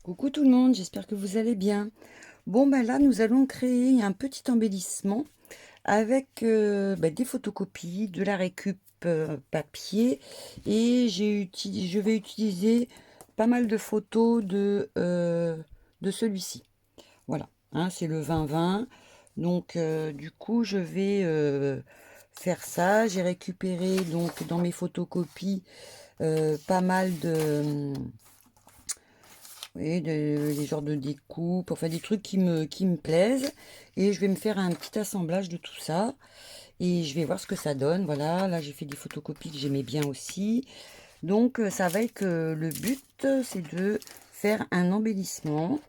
Coucou tout le monde, j'espère que vous allez bien. Bon, ben là, nous allons créer un petit embellissement avec des photocopies, de la récup papier et je vais utiliser pas mal de photos de celui-ci. Voilà, hein, c'est le 2020. Donc, du coup, je vais faire ça. J'ai récupéré donc dans mes photocopies pas mal de oui, des genres de découpes, enfin des trucs qui me plaisent. Et je vais me faire un petit assemblage de tout ça. Et je vais voir ce que ça donne. Voilà, là j'ai fait des photocopies que j'aimais bien aussi. Donc ça va être que le but, c'est de faire un embellissement.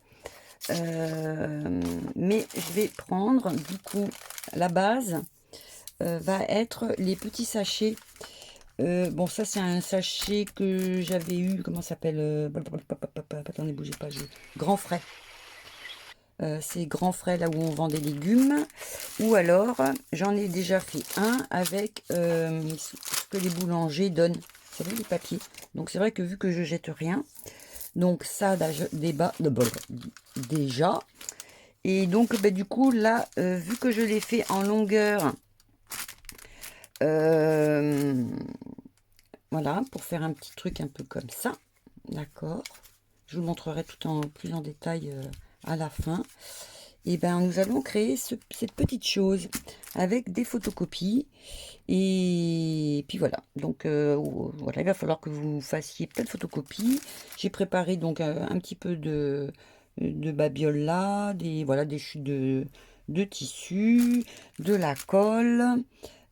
Mais je vais prendre, du coup, la base va être les petits sachets. Bon, ça, c'est un sachet que j'avais eu. Comment ça s'appelle attendez, bougez pas. Grand frais. C'est grand frais là où on vend des légumes. Ou alors, j'en ai déjà fait un avec ce que les boulangers donnent. C'est vrai, les papiers. Donc, c'est vrai que vu que je jette rien, donc ça, déjà. Et donc, du coup, là, vu que je l'ai fait en longueur, euh, voilà, pour faire un petit truc un peu comme ça. D'accord. Je vous montrerai tout en plus en détail à la fin. Et ben nous allons créer cette petite chose avec des photocopies. Et puis voilà. Donc voilà, il va falloir que vous fassiez plein de photocopies. J'ai préparé donc un petit peu de babioles là, voilà, des chutes de tissu, de la colle.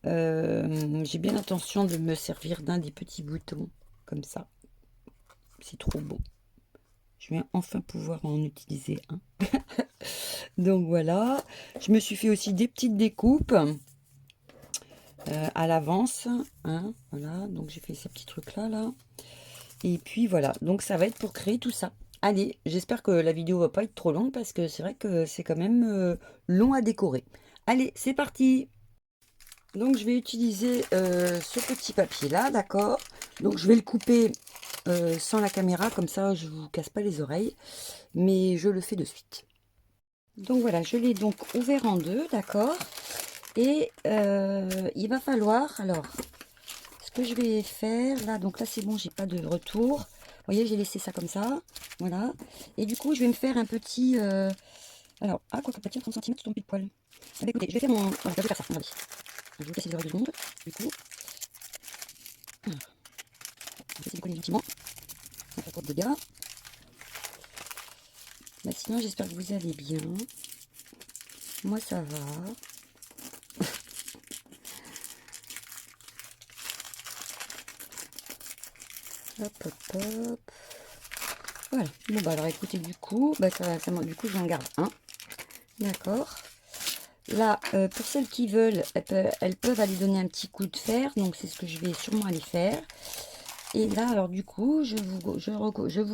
J'ai bien l'intention de me servir d'un des petits boutons comme ça. C'est trop beau. Je vais enfin pouvoir en utiliser un. Donc voilà. Je me suis fait aussi des petites découpes à l'avance, hein, voilà. Donc j'ai fait ces petits trucs là. Et puis voilà. Donc ça va être pour créer tout ça. Allez, j'espère que la vidéo va pas être trop longue parce que c'est vrai que c'est quand même long à décorer. Allez, c'est parti. Donc je vais utiliser ce petit papier là, d'accord. Donc je vais le couper sans la caméra, comme ça je vous casse pas les oreilles, mais je le fais de suite. Donc voilà, je l'ai donc ouvert en deux, d'accord. Et il va falloir, alors, ce que je vais faire là, donc là c'est bon, j'ai pas de retour. Vous voyez, j'ai laissé ça comme ça, voilà. Et du coup, je vais me faire un petit, alors, ah quoi que pas 30 cm, ton pile poil. Ah, bah, écoutez, je vais faire mon, je vais faire ça, regardez. Je vais vous casser les oreilles 2 secondes, du coup. Alors, je vais essayer de coller gentiment, ça fait trop de dégâts. Bah, sinon, j'espère que vous allez bien. Moi, ça va. Hop, hop, hop. Voilà. Bon, bah alors écoutez, du coup, du coup, j'en garde un. D'accord. Là, pour celles qui veulent, elles peuvent aller donner un petit coup de fer. Donc, c'est ce que je vais sûrement aller faire. Et là, alors du coup, je vous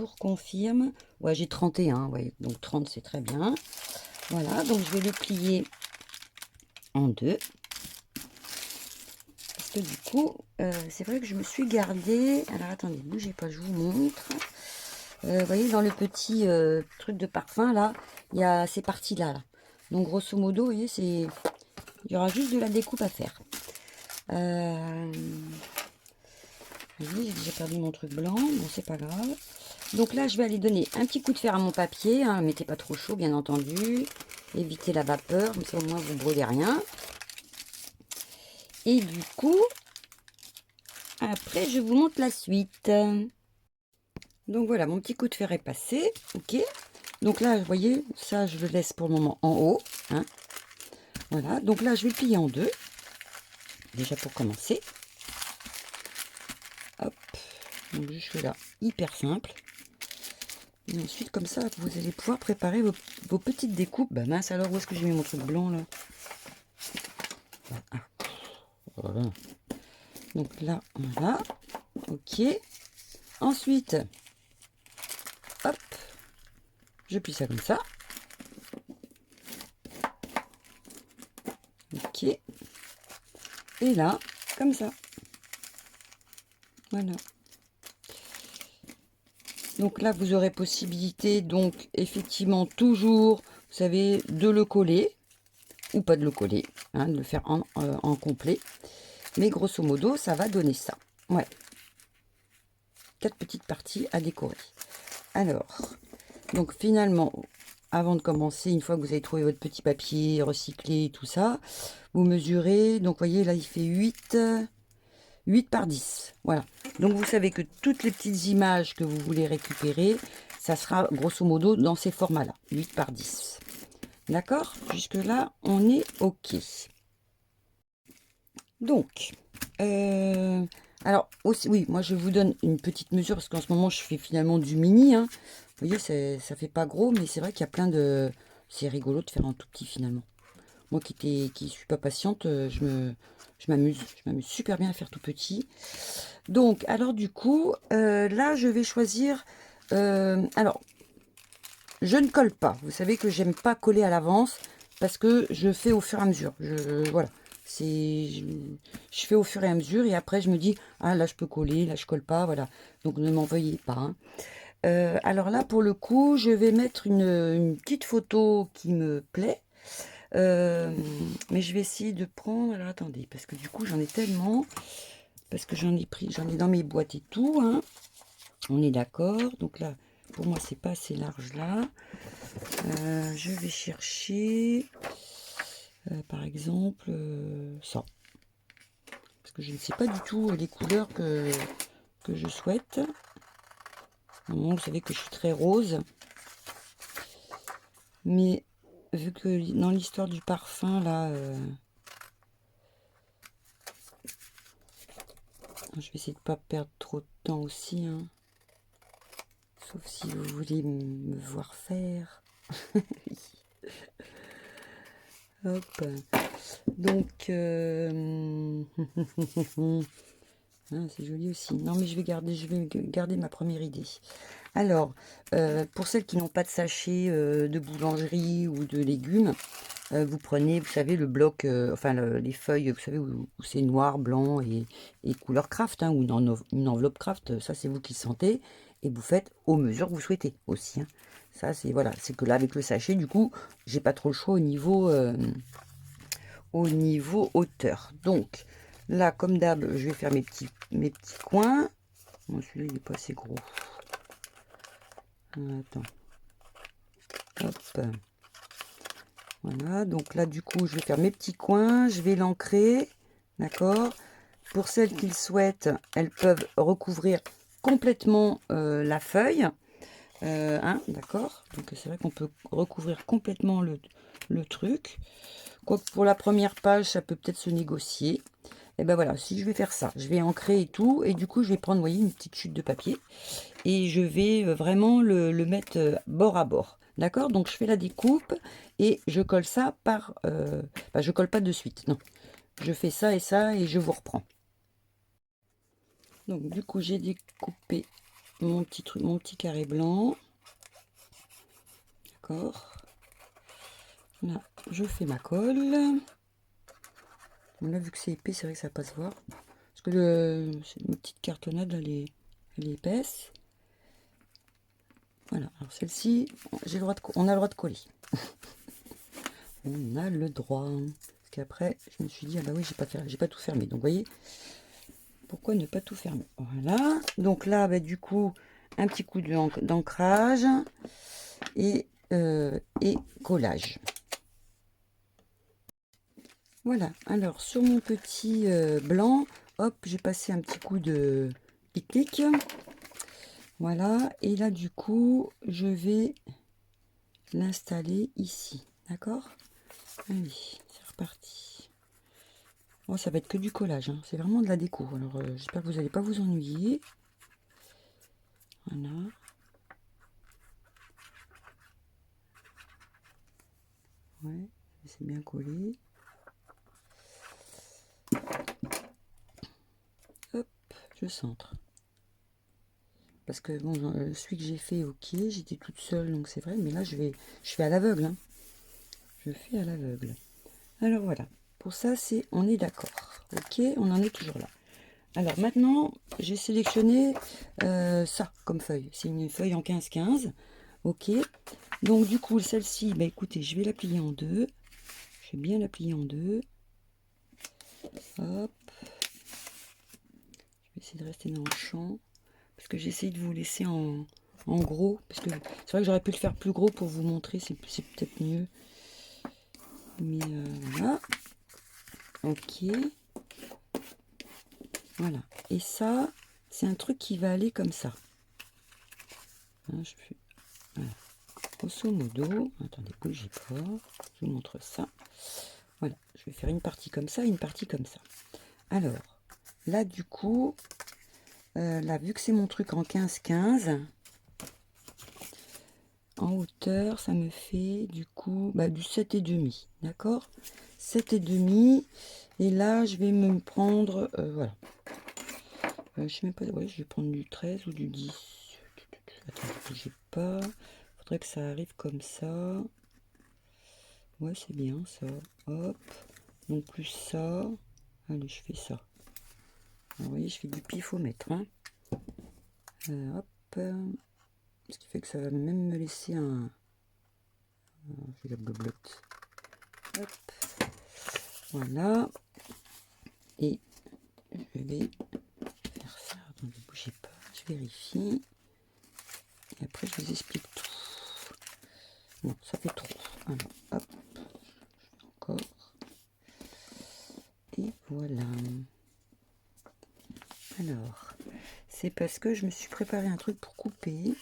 reconfirme. Ouais, j'ai 31. Ouais, donc 30, c'est très bien. Voilà, donc je vais le plier en deux. Parce que du coup, c'est vrai que je me suis gardé. Alors attendez, bougez pas, je vous montre. Vous voyez, dans le petit truc de parfum, là, il y a ces parties-là. Là. Donc, grosso modo, vous voyez, il y aura juste de la découpe à faire. Vous voyez, j'ai déjà perdu mon truc blanc. Bon, c'est pas grave. Donc là, je vais aller donner un petit coup de fer à mon papier. Hein, mettez pas trop chaud, bien entendu. Évitez la vapeur, comme ça au moins vous ne brûlez rien. Et du coup, après, je vous montre la suite. Donc voilà, mon petit coup de fer est passé. Ok. Donc là, vous voyez, ça, je le laisse pour le moment en haut. Hein. Voilà. Donc là, je vais le plier en deux. Déjà pour commencer. Hop. Donc jusque là, hyper simple. Et ensuite, comme ça, vous allez pouvoir préparer vos petites découpes. Bah mince, alors où est-ce que j'ai mis mon truc blanc là? Ah, voilà. Donc là, voilà. Ok. Ensuite, hop, je plie ça comme ça. Ok. Et là, comme ça. Voilà. Donc là, vous aurez possibilité, donc effectivement, toujours, vous savez, de le coller ou pas de le coller, hein, de le faire en complet. Mais grosso modo, ça va donner ça. Ouais. 4 petites parties à décorer. Alors, donc finalement, avant de commencer, une fois que vous avez trouvé votre petit papier recyclé, tout ça, vous mesurez. Donc, vous voyez, là, il fait 8 par 10. Voilà. Donc, vous savez que toutes les petites images que vous voulez récupérer, ça sera grosso modo dans ces formats-là. 8 par 10. D'accord? Jusque-là, on est OK. Donc, alors aussi, oui, moi je vous donne une petite mesure parce qu'en ce moment je fais finalement du mini. Hein. Vous voyez, ça fait pas gros, mais c'est vrai qu'il y a plein de... C'est rigolo de faire un tout petit finalement. Moi qui suis pas patiente, je m'amuse super bien à faire tout petit. Donc, alors du coup, là je vais choisir... alors, je ne colle pas. Vous savez que j'aime pas coller à l'avance parce que je fais au fur et à mesure. Voilà. Je fais au fur et à mesure et après je me dis, ah là je peux coller, là je colle pas, voilà. Donc ne m'en veuillez pas. Hein. Alors là pour le coup, je vais mettre une petite photo qui me plaît. Mais je vais essayer de prendre, alors attendez, parce que du coup j'en ai tellement, parce que j'en ai dans mes boîtes et tout. Hein. On est d'accord. Donc là, pour moi c'est pas assez large là. Je vais chercher, par exemple, ça. Parce que je ne sais pas du tout les couleurs que je souhaite. Vous savez que je suis très rose. Mais vu que dans l'histoire du parfum, là... je vais essayer de ne pas perdre trop de temps aussi. Hein. Sauf si vous voulez me voir faire. Hop. Donc... ah, c'est joli aussi. Non, mais je vais garder ma première idée. Alors, pour celles qui n'ont pas de sachet de boulangerie ou de légumes, vous prenez, vous savez, le bloc, enfin les feuilles, vous savez, où c'est noir, blanc et couleur craft, hein, ou une enveloppe craft, ça c'est vous qui le sentez, et vous faites aux mesures que vous souhaitez aussi. Hein. Ça, c'est voilà, c'est que là, avec le sachet, du coup, j'ai pas trop le choix au niveau hauteur. Donc, là, comme d'hab, je vais faire mes petits coins. Bon, celui-là, il n'est pas assez gros. Attends. Hop. Voilà, donc là, du coup, je vais faire mes petits coins. Je vais l'ancrer. D'accord. Pour celles qui le souhaitent, elles peuvent recouvrir complètement la feuille. Hein, d'accord. Donc, c'est vrai qu'on peut recouvrir complètement le truc. Quoique pour la première page, ça peut peut-être se négocier. Et ben voilà, si je vais faire ça, je vais ancrer et tout. Et du coup, je vais prendre, vous voyez, une petite chute de papier. Et je vais vraiment le mettre bord à bord. D'accord. Donc, je fais la découpe et je colle ça par... je colle pas de suite, non. Je fais ça et je vous reprends. Donc, du coup, j'ai découpé mon petit carré blanc. D'accord. Là, je fais ma colle. Bon, là, vu que c'est épais, c'est vrai que ça va pas se voir. Parce que une petite cartonnade, elle est épaisse. Voilà, alors celle-ci, on a le droit de coller. On a le droit. Parce qu'après, je me suis dit, ah bah oui, j'ai pas tout fermé. Donc, vous voyez, pourquoi ne pas tout fermer? Voilà. Donc là, bah, du coup, un petit coup d'ancrage et collage. Voilà. Alors, sur mon petit blanc, hop, j'ai passé un petit coup de pique-nique. Voilà. Et là, du coup, je vais l'installer ici. D'accord? Allez, c'est reparti. Oh, ça va être que du collage, hein. C'est vraiment de la déco. Alors, j'espère que vous n'allez pas vous ennuyer. Voilà. Ouais, c'est bien collé. Hop, je centre. Parce que, bon, celui que j'ai fait, ok, j'étais toute seule, donc c'est vrai. Mais là, je fais à l'aveugle. Hein. Je fais à l'aveugle. Alors, voilà. Pour ça, on est d'accord. Ok, on en est toujours là. Alors maintenant, j'ai sélectionné ça comme feuille. C'est une feuille en 15-15. Ok. Donc du coup, celle-ci, bah écoutez, je vais la plier en deux. Je vais bien la plier en deux. Hop. Je vais essayer de rester dans le champ. Parce que j'essaye de vous laisser en gros. Parce que c'est vrai que j'aurais pu le faire plus gros pour vous montrer. C'est peut-être mieux. Mais voilà. Ok. Voilà. Et ça, c'est un truc qui va aller comme ça. Hein, je fais... Voilà. Grosso modo, attendez, bougez pas, je vous montre ça. Voilà, je vais faire une partie comme ça et une partie comme ça. Alors, là du coup, là vu que c'est mon truc en 15-15, en hauteur, ça me fait du coup du 7,5, d'accord, 7,5. Et là, je vais me prendre, voilà. Je sais même pas, ouais, je vais prendre du 13 ou du 10. Attendez, bougez pas. Faudrait que ça arrive comme ça. Ouais, c'est bien ça. Hop. Donc plus ça. Allez, je fais ça. Alors, vous voyez, je fais du pifomètre. Hein. Hop. Ce qui fait que ça va même me laisser un... Je vais la bloblotte. Hop. Voilà. Et je vais faire ça. Attendez, bougez pas. Je vérifie. Et après, je vous explique tout. Non, ça fait trop. Alors, hop. Encore. Et voilà. Alors, c'est parce que je me suis préparé un truc pour couper.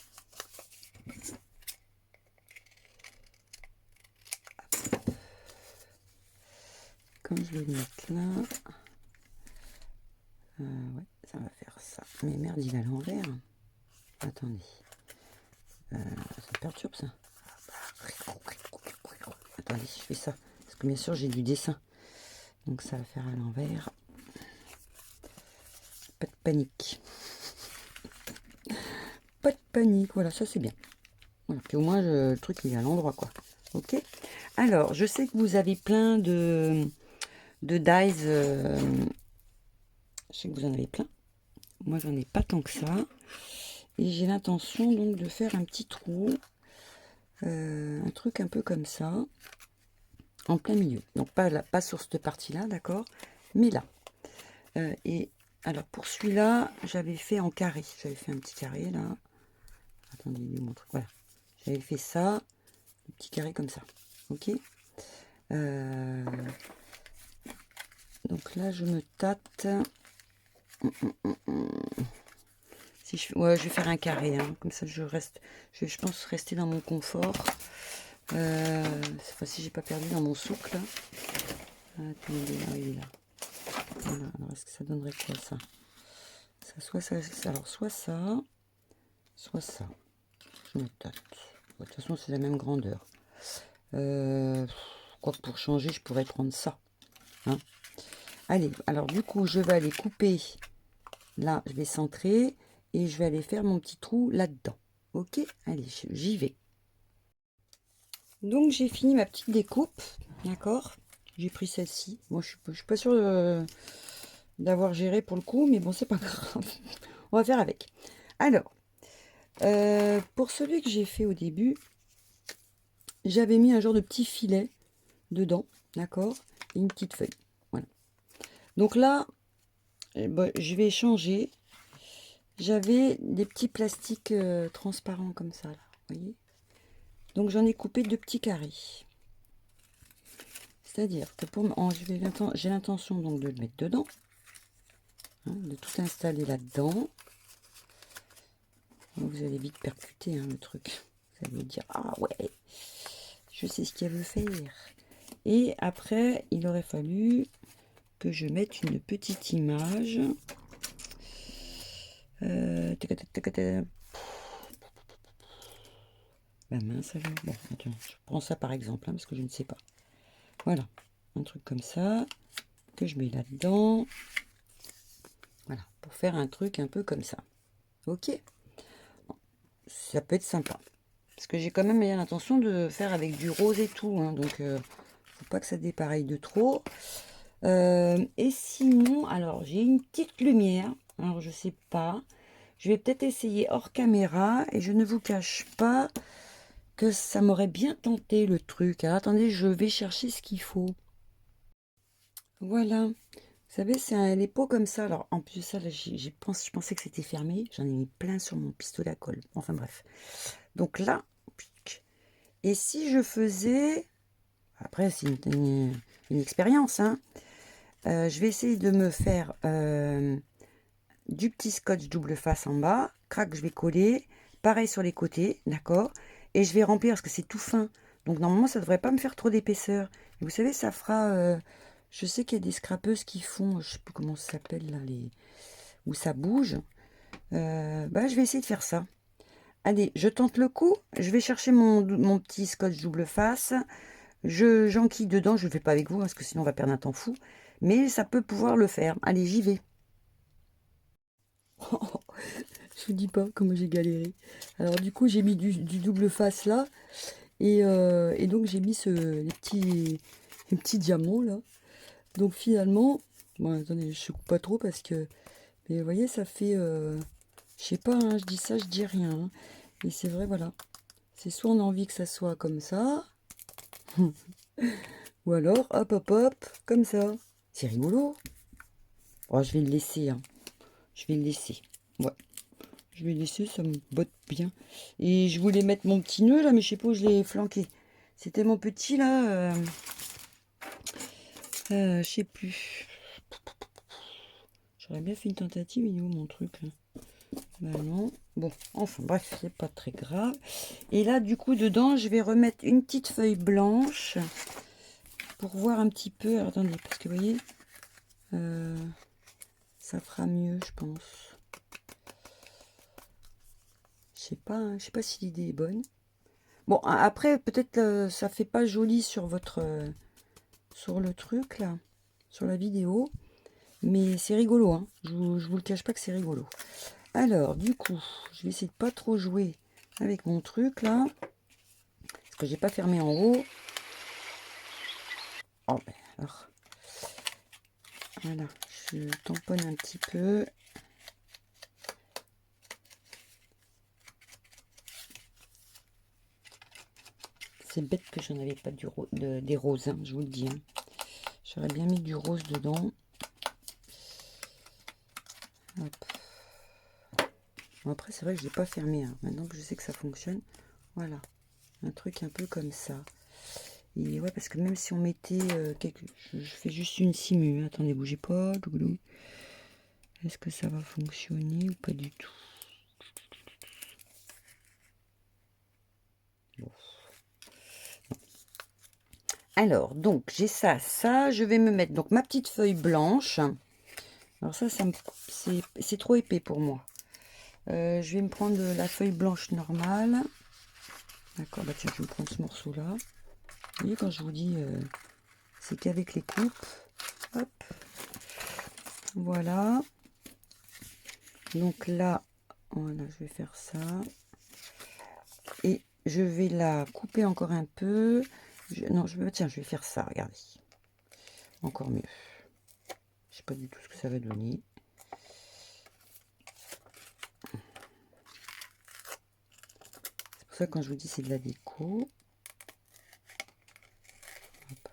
Comme je vais le mettre là. Ouais, ça va faire ça. Mais merde, il est à l'envers. Attendez. Ça perturbe ça. Attendez, je fais ça. Parce que bien sûr, j'ai du dessin. Donc ça va faire à l'envers. Pas de panique. Pas de panique. Voilà, ça c'est bien. Voilà. Puis au moins, le truc, il est à l'endroit, quoi. Ok. Alors, je sais que vous avez plein de dies. Je sais que vous en avez plein. Moi, j'en ai pas tant que ça. Et j'ai l'intention donc de faire un petit trou. Un truc un peu comme ça. En plein milieu. Donc pas, là, pas sur cette partie-là, d'accord. Mais là. Et alors pour celui-là, j'avais fait en carré. J'avais fait un petit carré là. Attendez, il est où mon truc. Voilà. J'avais fait ça. Un petit carré comme ça. Ok. Donc là, je me tâte. Si je, ouais, je vais faire un carré. Hein. Comme ça, je reste. Je pense rester dans mon confort. Cette fois-ci, j'ai pas perdu dans mon souk là. Attendez, là, il est là. Voilà. Alors, est-ce que ça donnerait quoi ça? Alors, soit ça, soit ça. Je me tâte. De toute façon, c'est la même grandeur. Quoi que pour changer, je pourrais prendre ça. Hein. Allez, alors du coup, je vais aller couper. Là, je vais centrer et je vais aller faire mon petit trou là-dedans. Ok, allez, j'y vais. Donc, j'ai fini ma petite découpe. D'accord. J'ai pris celle-ci. Moi, je suis pas sûre d'avoir géré pour le coup, mais bon, c'est pas grave. On va faire avec. Alors, pour celui que j'ai fait au début, j'avais mis un genre de petit filet dedans, d'accord, et une petite feuille. Voilà. Donc là, je vais changer. J'avais des petits plastiques transparents comme ça, là, vous voyez. Donc j'en ai coupé deux petits carrés. C'est-à-dire que j'ai l'intention donc de le mettre dedans, hein, de tout installer là-dedans. Vous allez vite percuter hein, le truc. Vous allez dire ah ouais, je sais ce qu'elle veut faire. Et après, il aurait fallu que je mette une petite image. Mince alors. Bon, attends, je prends ça par exemple, hein, parce que je ne sais pas. Voilà, un truc comme ça, que je mets là-dedans. Voilà, pour faire un truc un peu comme ça. Ok. Ça peut être sympa. Parce que j'ai quand même l'intention de faire avec du rose et tout. Hein, donc, faut pas que ça dépareille de trop. Et sinon, alors j'ai une petite lumière. Alors je sais pas. Je vais peut-être essayer hors caméra. Et je ne vous cache pas que ça m'aurait bien tenté le truc. Alors attendez, je vais chercher ce qu'il faut. Voilà. Vous savez, c'est les pots comme ça. Alors en plus de ça, là, je pensais que c'était fermé. J'en ai mis plein sur mon pistolet à colle. Enfin bref. Donc là, et si je faisais... Après, c'est une expérience, hein. Je vais essayer de me faire du petit scotch double face en bas. Crac, je vais coller. Pareil sur les côtés, d'accord. Et je vais remplir parce que c'est tout fin. Donc normalement, ça ne devrait pas me faire trop d'épaisseur. Vous savez, ça fera... je sais qu'il y a des scrapeuses qui font, je sais plus comment ça s'appelle là, où ça bouge. Bah, je vais essayer de faire ça. Allez, je tente le coup. Je vais chercher mon petit scotch double face. J'enquille dedans. Je ne le fais pas avec vous parce que sinon on va perdre un temps fou. Mais ça peut pouvoir le faire. Allez, j'y vais. Je vous dis pas comment j'ai galéré. Alors du coup, j'ai mis du double face là. Et donc j'ai mis les petits diamants là. Donc finalement, bon attendez, je coupe pas trop parce que, mais vous voyez, ça fait, je sais pas, hein, je dis ça, je dis rien. Hein. Et c'est vrai, voilà. C'est soit on a envie que ça soit comme ça, ou alors hop hop hop, comme ça. C'est rigolo. Oh, je vais le laisser, hein. Je vais le laisser. Ouais. Je vais laisser, ça me botte bien. Et je voulais mettre mon petit nœud là, mais je sais pas où je l'ai flanqué. C'était mon petit là. Je sais plus. J'aurais bien fait une tentative, il est où mon truc là? Ben non. Bon, enfin bref, c'est pas très grave. Et là, du coup, dedans, je vais remettre une petite feuille blanche pour voir un petit peu. Alors, attendez, parce que vous voyez, ça fera mieux, je pense. Je sais pas si l'idée est bonne. Bon, après, peut-être ça fait pas joli sur sur le truc là, sur la vidéo, mais c'est rigolo, hein. Je vous le cache pas que c'est rigolo. Alors, du coup, je vais essayer de pas trop jouer avec mon truc là, parce que j'ai pas fermé en haut. Oh, ben alors, voilà, je tamponne un petit peu. C'est bête que j'en avais pas des roses, hein, je vous le dis. Hein. J'aurais bien mis du rose dedans. Hop. Bon, après, c'est vrai que je l'ai pas fermé. Hein. Maintenant que je sais que ça fonctionne, voilà, un truc un peu comme ça. Et ouais, parce que même si on mettait je fais juste une simu. Hein. Attendez, bougez pas. Est-ce que ça va fonctionner ou pas du tout? Bon. Alors, donc, j'ai ça. Je vais me mettre donc ma petite feuille blanche. Alors ça c'est trop épais pour moi. Je vais me prendre la feuille blanche normale. D'accord, bah tiens, je vais me prendre ce morceau-là. Vous voyez, quand je vous dis, c'est qu'avec les coupes. Hop. Voilà. Donc là, voilà, je vais faire ça. Et je vais la couper encore un peu. Tiens, je vais faire ça, regardez. Encore mieux. Je sais pas du tout ce que ça va donner. C'est pour ça que quand je vous dis c'est de la déco. Hop.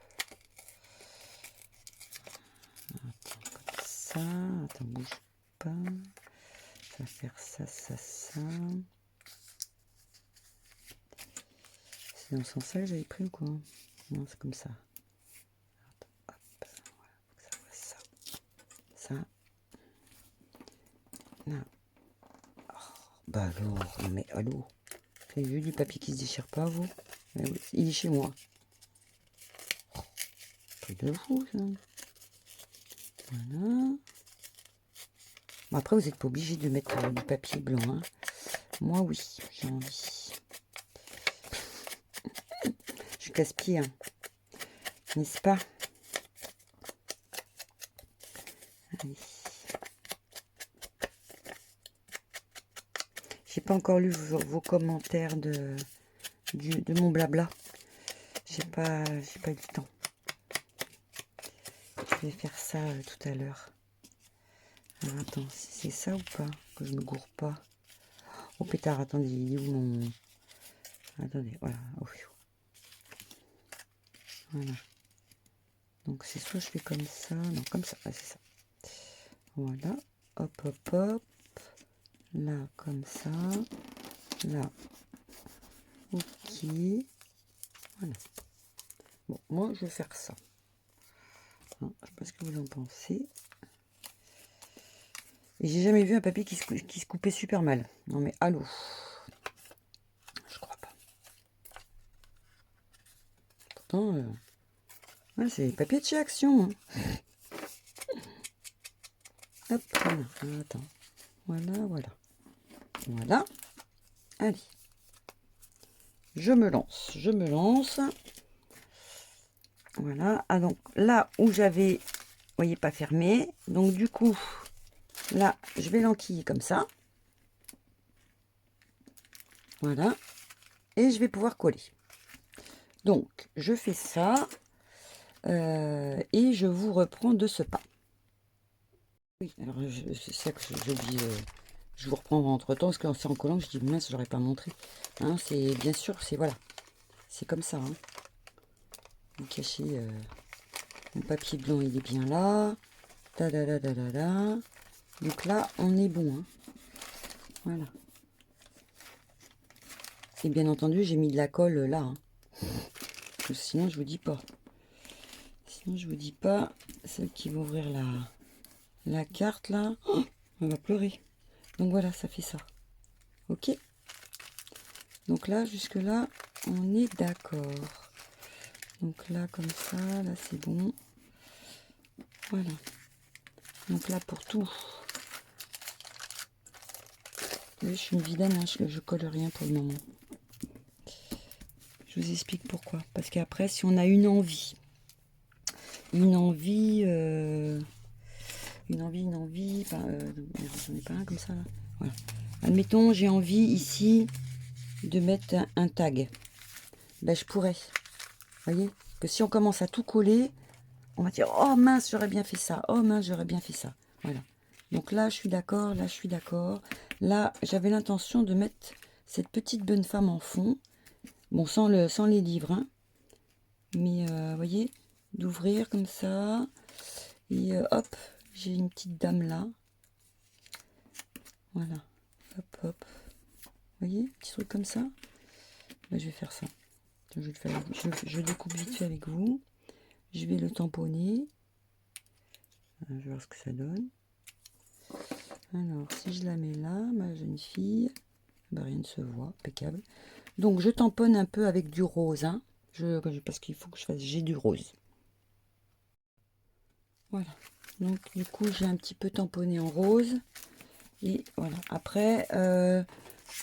Attends, comme ça. Attends, bouge pas. Ça va faire ça, ça, ça. C'est dans ce sens-là que j'avais pris ou quoi? Non, c'est comme ça. Hop, voilà, faut que ça fasse ça. Ça. Non. Oh, bah alors, non mais allô. Vous avez vu du papier qui se déchire pas, vous? Oui, il est chez moi. Oh, truc de fou, ça. Voilà. Bon, après, vous n'êtes pas obligé de mettre du papier blanc. Hein. Moi, oui, j'ai envie. Je casse-pied, hein. N'est-ce pas? Allez. J'ai pas encore lu vos commentaires de mon blabla. J'ai pas eu le temps. je vais faire ça tout à l'heure. Alors attends, c'est ça ou pas? Que je me gourre pas. Oh pétard, attendez, il est où mon... Attendez, voilà. Oh, voilà. Donc c'est soit je fais comme ça, non comme ça, ah, c'est ça. Voilà, hop hop hop, là comme ça, là, ok, voilà. Bon, moi je vais faire ça. Hein, je sais pas ce que vous en pensez. Et j'ai jamais vu un papier qui se coupait super mal. Non mais allô, je crois pas. Pourtant, ouais, c'est papier de chez Action. Hein. Hop, voilà. Attends. Voilà, voilà. Voilà. Allez. Je me lance. Je me lance. Voilà. Ah, donc là où j'avais, vous voyez, pas fermé. Donc du coup, là, je vais l'enquiller comme ça. Voilà. Et je vais pouvoir coller. Donc, je fais ça. Et je vous reprends de ce pas. Oui, alors c'est ça que j'ai oublié. Je vous reprends entre temps parce que c'est en collant. Je dis mince, je l'aurais pas montré. Hein, c'est bien sûr, c'est voilà, c'est comme ça. Hein. Vous cachez mon papier blanc, il est bien là. Da, da, da, da, da, da. Donc là, on est bon. Hein. Voilà. Et bien entendu, j'ai mis de la colle là. Hein. Sinon, je vous dis pas. Sinon, je vous dis pas. Celle qui va ouvrir la carte là, oh, on va pleurer. Donc voilà, ça fait ça. Ok. Donc là, jusque là, on est d'accord. Donc là, comme ça, là, c'est bon. Voilà. Donc là, pour tout. Là, je suis une vilaine, hein, je colle rien pour le moment. Je vous explique pourquoi. Parce qu'après, si on a une envie, enfin, j'en ai pas un comme ça, là. Voilà. Admettons, j'ai envie ici de mettre un tag. Ben, je pourrais. Vous voyez? Que si on commence à tout coller, on va dire, oh mince, j'aurais bien fait ça. Oh mince, j'aurais bien fait ça. Voilà. Donc là, je suis d'accord. Là, je suis d'accord. Là, j'avais l'intention de mettre cette petite bonne femme en fond. Bon, sans les livres. Hein. Mais, vous voyez, d'ouvrir comme ça. Et hop, j'ai une petite dame là. Voilà. Hop, hop. Vous voyez, petit truc comme ça. Là, je vais faire ça. Je découpe vite fait avec vous. Je vais le tamponner. Je vais voir ce que ça donne. Alors, si je la mets là, ma jeune fille, ben, rien ne se voit, impeccable. Donc, je tamponne un peu avec du rose, hein, parce qu'il faut que je fasse, j'ai du rose. Voilà. Donc, du coup, j'ai un petit peu tamponné en rose. Et voilà. Après,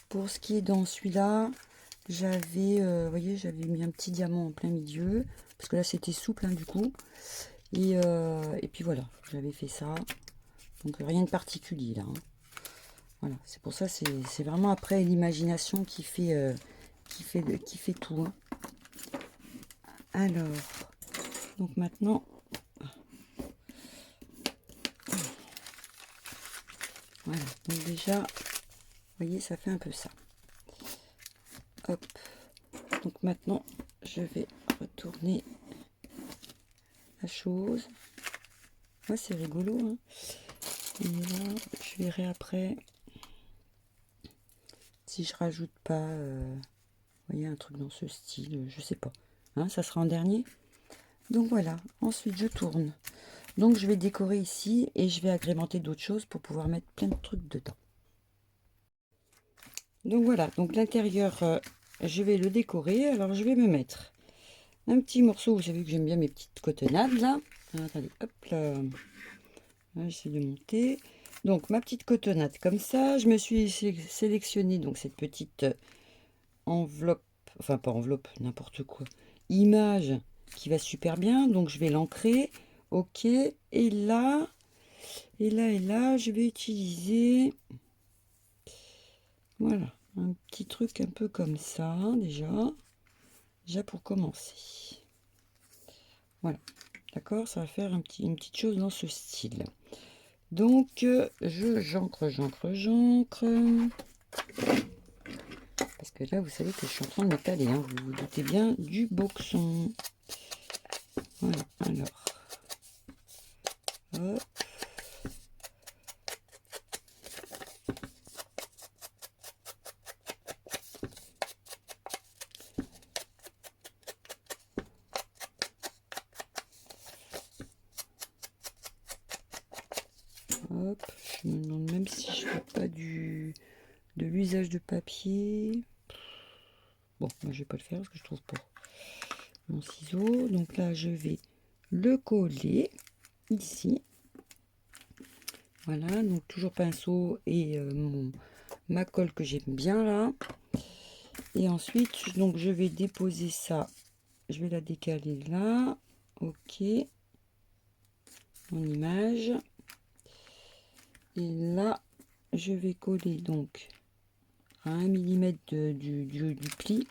pour ce qui est dans celui-là, j'avais, vous voyez, j'avais mis un petit diamant en plein milieu, parce que là, c'était souple, hein, du coup. Et puis voilà, j'avais fait ça. Donc, rien de particulier, là. Hein. Voilà, c'est pour ça, c'est vraiment après l'imagination qui fait tout. Hein. Alors, donc maintenant, voilà, donc déjà, vous voyez, ça fait un peu ça. Hop, donc maintenant, je vais retourner la chose. Ouais, c'est rigolo. Hein. Et là, je verrai après si je rajoute pas, vous voyez, un truc dans ce style, je sais pas. Hein, ça sera en dernier. Donc voilà, ensuite je tourne. Donc je vais décorer ici et je vais agrémenter d'autres choses pour pouvoir mettre plein de trucs dedans. Donc voilà, donc l'intérieur, je vais le décorer. Alors je vais me mettre un petit morceau, vous savez que j'aime bien mes petites cotonnades là. Ah, attendez, hop là. J'essaie de monter. Donc ma petite cotonnade comme ça. Je me suis sélectionné donc cette petite enveloppe, enfin pas enveloppe, n'importe quoi. Image qui va super bien. Donc je vais l'ancrer. Ok. Et là, je vais utiliser, voilà, un petit truc un peu comme ça, déjà pour commencer. Voilà. D'accord, ça va faire une petite chose dans ce style. Donc, j'encre. Parce que là, vous savez que je suis en train de m'étaler, hein, vous vous doutez bien du boxon. Voilà, alors. Hop. Hop, je me demande même si je fais pas de l'usage de papier. Bon, moi je vais pas le faire parce que je trouve pas mon ciseau. Donc là, je vais le coller ici. Voilà, donc toujours pinceau et ma colle que j'aime bien là. Et ensuite, donc je vais déposer ça. Je vais la décaler là. Ok. Mon image. Et là, je vais coller donc à 1 mm du pli.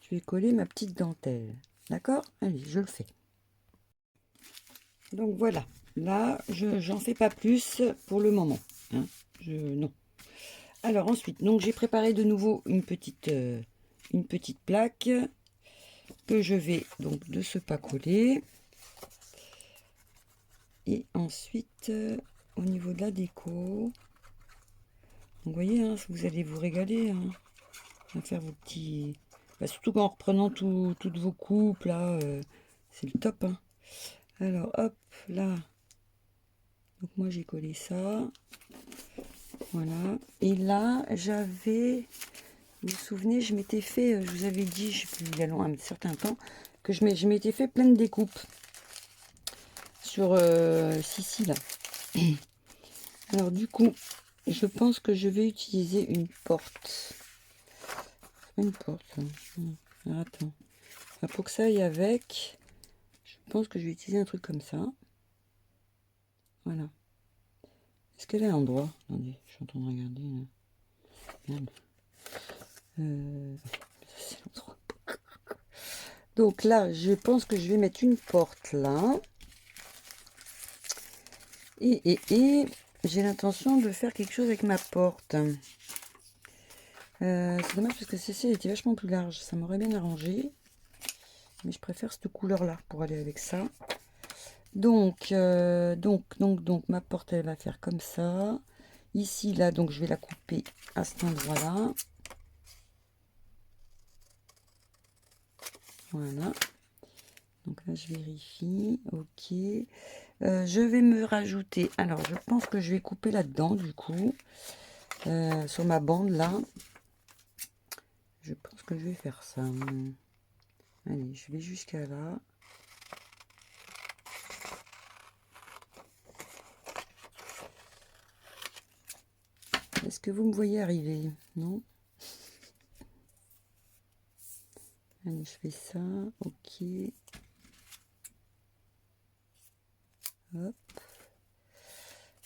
Je vais coller ma petite dentelle. D'accord? Allez, je le fais. Donc voilà. Là, j'en fais pas plus pour le moment. Hein. Non. Alors ensuite, donc j'ai préparé de nouveau une petite plaque que je vais donc de ce pas coller. Et ensuite, au niveau de la déco, vous voyez, hein, vous allez vous régaler hein, à faire vos petits... Bah, surtout en reprenant toutes vos coupes, là, c'est le top. Hein. Alors, hop, là. Donc moi, j'ai collé ça. Voilà. Et là, j'avais... Vous vous souvenez, je m'étais fait, je vous avais dit, je sais plus, il y a un certain temps, que je m'étais fait plein de découpes sur Sissi, là. Alors du coup, je pense que je vais utiliser une porte. Une porte. Alors, attends. Alors, pour que ça aille avec, je pense que je vais utiliser un truc comme ça. Voilà. Est-ce qu'elle est à l'endroit? Attendez, je suis en train de regarder. Là. Merde. C'est l'endroit. Donc là, je pense que je vais mettre une porte là. Et j'ai l'intention de faire quelque chose avec ma porte. C'est dommage parce que celle-ci était vachement plus large. Ça m'aurait bien arrangé. Mais je préfère cette couleur-là pour aller avec ça. Donc, ma porte, elle va faire comme ça. Ici, là, donc je vais la couper à cet endroit-là. Voilà. Donc là, je vérifie. Ok. Je vais me rajouter. Alors, je pense que je vais couper là-dedans, du coup. Sur ma bande, là. Je pense que je vais faire ça. Allez, je vais jusqu'à là. Est-ce que vous me voyez arriver? Non? Allez, je fais ça. Ok. Hop.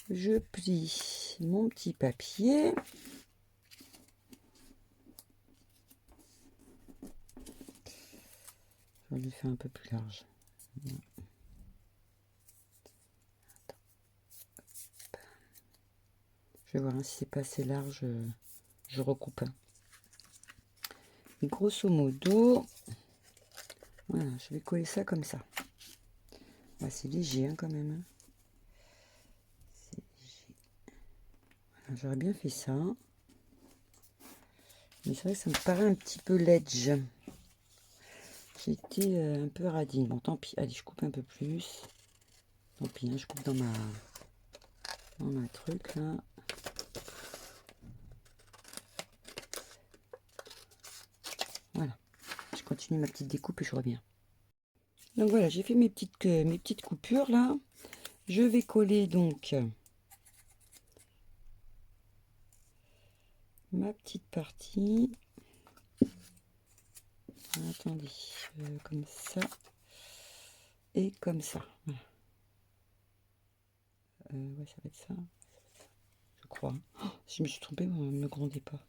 Je plie mon petit papier. Je vais le faire un peu plus large. Je vais voir hein, si c'est pas assez large, je recoupe. Et grosso modo, voilà, je vais coller ça comme ça. Ah, c'est léger hein, quand même. Hein. C'est léger. Voilà, j'aurais bien fait ça. Mais c'est vrai que ça me paraît un petit peu ledge. J'ai été un peu radine. Bon, tant pis. Allez, je coupe un peu plus. Tant pis, hein, je coupe dans ma truc là. Voilà. Je continue ma petite découpe et je reviens. Donc voilà, j'ai fait mes petites coupures là. Je vais coller donc ma petite partie. Attendez, comme ça et comme ça. Voilà. Ouais, ça va être ça. Je crois. Oh, si je me suis trompée, ne me grondez pas.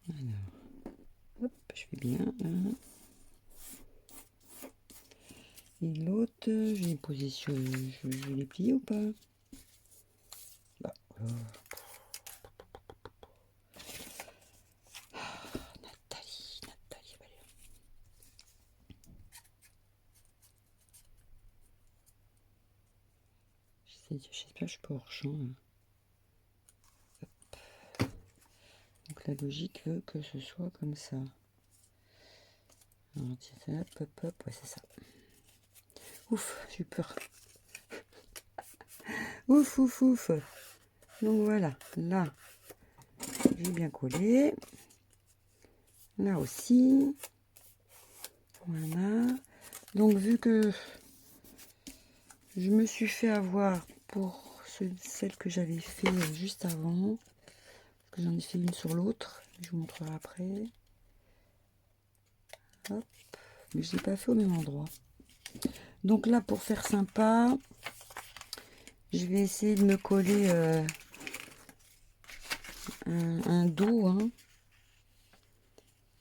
Alors, hop, je je fais bien. Hein. Et l'autre, j'ai une position, je vais les plier ou pas? Bah, Nathalie, j'espère que je suis pas hors champ. Donc la logique veut que ce soit comme ça. Alors tiens, hop, hop, ouais c'est ça. Ouf, j'ai eu peur. Ouf, ouf, ouf. Donc voilà, là, j'ai bien collé. Là aussi. Voilà. Donc vu que je me suis fait avoir pour celle que j'avais fait juste avant, parce que j'en ai fait une sur l'autre, je vous montrerai après. Hop. Mais je ne l'ai pas fait au même endroit. Donc là, pour faire sympa, je vais essayer de me coller un dos. Hein.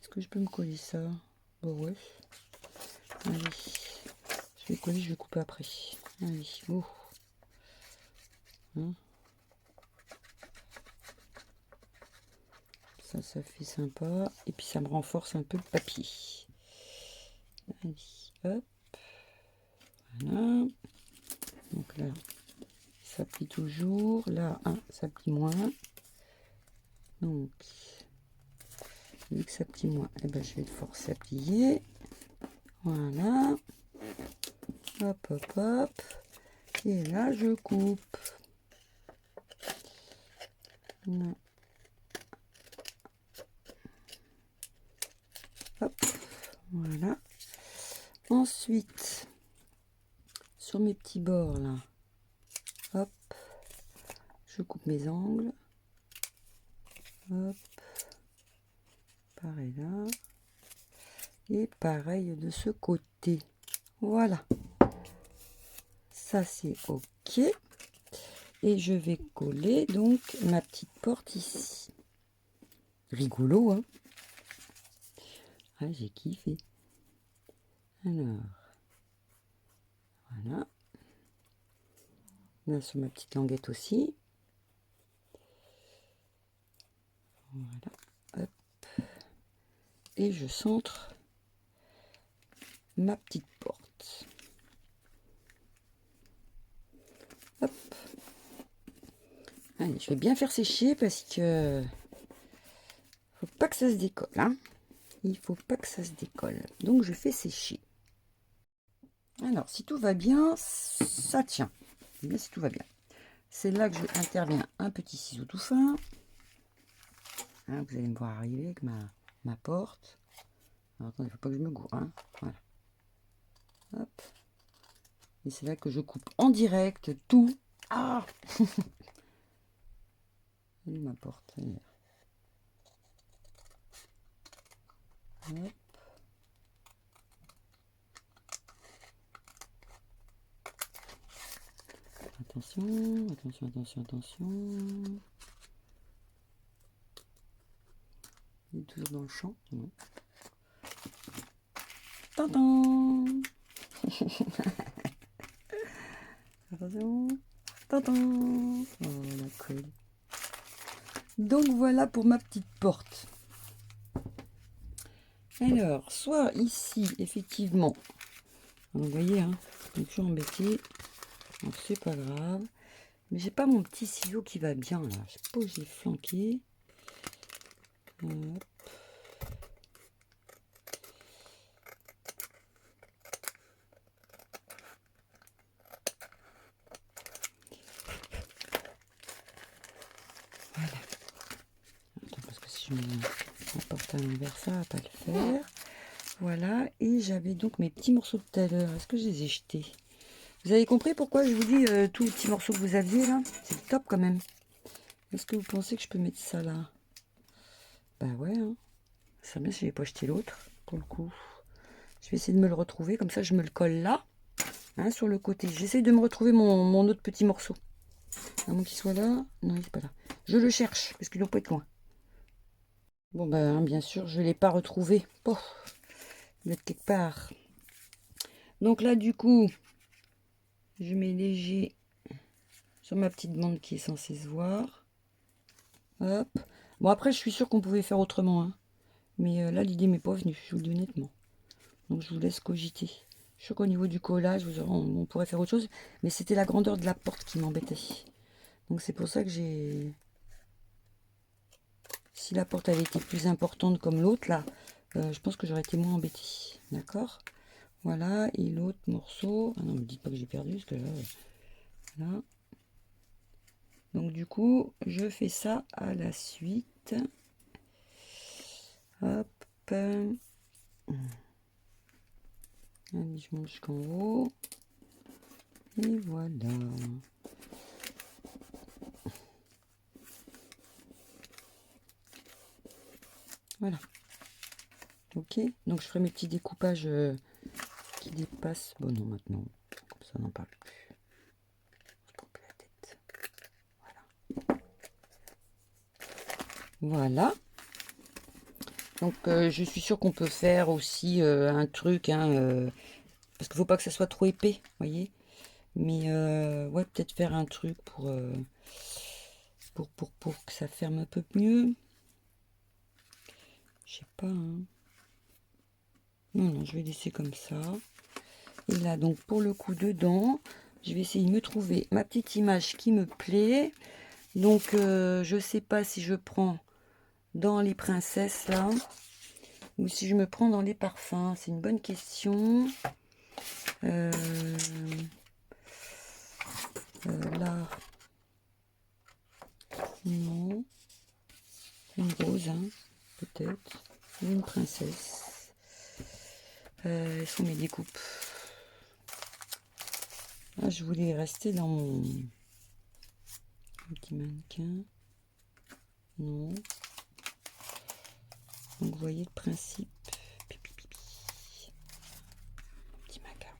Est-ce que je peux me coller ça? Bah ouais. Allez. Je vais coller, je vais couper après. Allez. Oh. Hein. Ça fait sympa. Et puis ça me renforce un peu le papier. Allez, hop. Voilà. Donc là, ça plie toujours. Là, hein, ça plie moins. Donc, vu que ça plie moins, eh ben, je vais le forcer à plier. Voilà. Hop, hop, hop. Et là, je coupe. Là. Hop. Voilà. Ensuite, sur mes petits bords, là, hop, je coupe mes angles. Hop. Pareil là. Et pareil de ce côté. Voilà. Ça, c'est OK. Et je vais coller donc ma petite porte ici. Rigolo, hein? Ah, j'ai kiffé. Alors, voilà. Là, sur ma petite languette aussi. Voilà. Hop. Et je centre ma petite porte. Hop. Allez, je vais bien faire sécher parce que faut pas que ça se décolle. Hein. Il faut pas que ça se décolle. Donc, je fais sécher. Alors, si tout va bien, ça tient. Bien, si tout va bien. C'est là que je interviens un petit ciseau tout fin. Hein, vous allez me voir arriver avec ma porte. Alors, attendez, il ne faut pas que je me gourre. Hein. Voilà. Hop. Et c'est là que je coupe en direct tout. Ah. Et ma porte. Hop. Attention, attention, attention, attention. Il est toujours dans le champ. Non. Tintin. Attention. Tintin. Oh, la colle. Donc voilà pour ma petite porte. Alors, soit ici, effectivement, vous voyez, hein, je suis toujours embêtée, donc c'est pas grave. Mais j'ai pas mon petit ciseau qui va bien là. Je sais pas où j'ai flanqué. Hop. Voilà. Attends, parce que si je me porte à l'envers, ça va pas le faire. Voilà. Et j'avais donc mes petits morceaux de tout à l'heure. Est-ce que je les ai jetés? Vous avez compris pourquoi je vous dis tous les petits morceaux que vous aviez là? C'est top quand même. Est-ce que vous pensez que je peux mettre ça là? Bah ouais, hein. Ça bien si j'ai pas jeté l'autre, pour le coup. Je vais essayer de me le retrouver, comme ça je me le colle là, hein, sur le côté. J'essaie de me retrouver mon autre petit morceau. À moins qu'il soit là. Non, il n'est pas là. Je le cherche, parce qu'il ne doit pas être loin. Bon, ben, bien sûr, je ne l'ai pas retrouvé. Oh, il doit être quelque part. Donc là, du coup, je mets léger sur ma petite bande qui est censée se voir. Hop. Bon, après, je suis sûre qu'on pouvait faire autrement, hein. Mais là, l'idée m'est pas venue, je vous le dis honnêtement. Donc, je vous laisse cogiter. Je suis sûre qu'au niveau du collage, on pourrait faire autre chose. Mais c'était la grandeur de la porte qui m'embêtait. Donc, c'est pour ça que j'ai... Si la porte avait été plus importante comme l'autre, là, je pense que j'aurais été moins embêtée. D'accord? Voilà. Et l'autre morceau... Ah non, me dites pas que j'ai perdu, parce que là... Voilà. Donc, du coup, je fais ça à la suite. Hop. Allez, je monte jusqu'en haut. Et voilà. Voilà. Ok. Donc je ferai mes petits découpages qui dépassent. Bon non maintenant. Comme ça on n'en parle plus. Je prends plus la tête. Voilà. Voilà. Donc je suis sûre qu'on peut faire aussi un truc, hein, parce qu'il faut pas que ça soit trop épais, voyez. Mais ouais, peut-être faire un truc pour que ça ferme un peu mieux. Je sais pas, hein. Non, non, je vais laisser comme ça. Et là, donc, pour le coup, dedans, je vais essayer de me trouver ma petite image qui me plaît. Donc, je sais pas si je prends dans les princesses, là, ou si je me prends dans les parfums. C'est une bonne question. Là, non. Une rose, hein, peut-être. Ou une princesse. Elles sont mes découpes. Là, je voulais rester dans mon petit mannequin. Non. Donc, vous voyez le principe. Pipi, pipi. Petit macaron.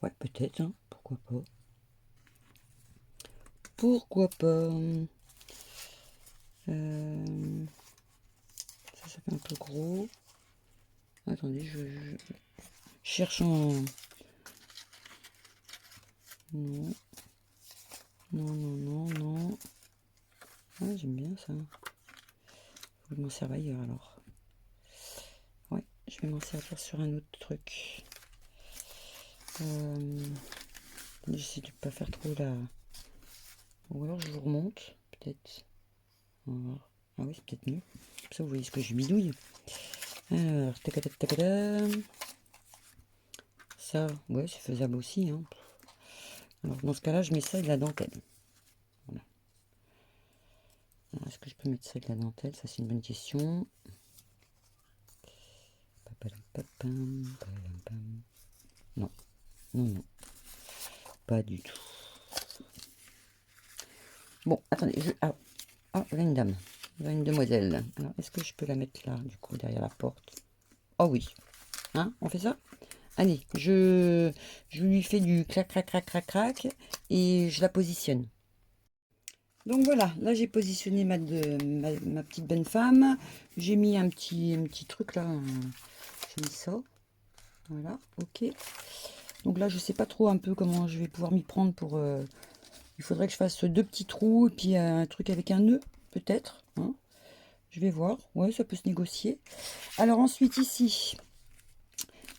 Ouais, peut-être, hein. Pourquoi pas. Pourquoi pas. Ça fait un peu gros. Attendez, je cherche en... Non. Non, non, non, non. Ah, j'aime bien ça. Faut que je m'en serve ailleurs alors. Ouais, je vais m'en servir sur un autre truc. J'essaie de pas faire trop la... Ou alors je vous remonte, peut-être. Ah oui, c'est peut-être mieux. Comme ça, vous voyez ce que je bidouille. Alors, ça, ouais, c'est faisable aussi, hein. Alors, dans ce cas-là, je mets ça et de la dentelle. Voilà. Est-ce que je peux mettre ça et de la dentelle? Ça, c'est une bonne question. Non, non, non. Pas du tout. Bon, attendez, ah, là, une dame. Là, une demoiselle. Alors, est-ce que je peux la mettre là, du coup, derrière la porte? Oh oui. Hein, on fait ça? Allez, je lui fais du clac, clac, clac, clac, clac, et je la positionne. Donc voilà, là j'ai positionné ma petite bonne femme. J'ai mis un petit truc là. J'ai mis ça. Voilà, ok. Donc là je sais pas trop un peu comment je vais pouvoir m'y prendre pour... il faudrait que je fasse deux petits trous et puis un truc avec un nœud, peut-être, hein. Je vais voir. Ouais, ça peut se négocier. Alors ensuite ici,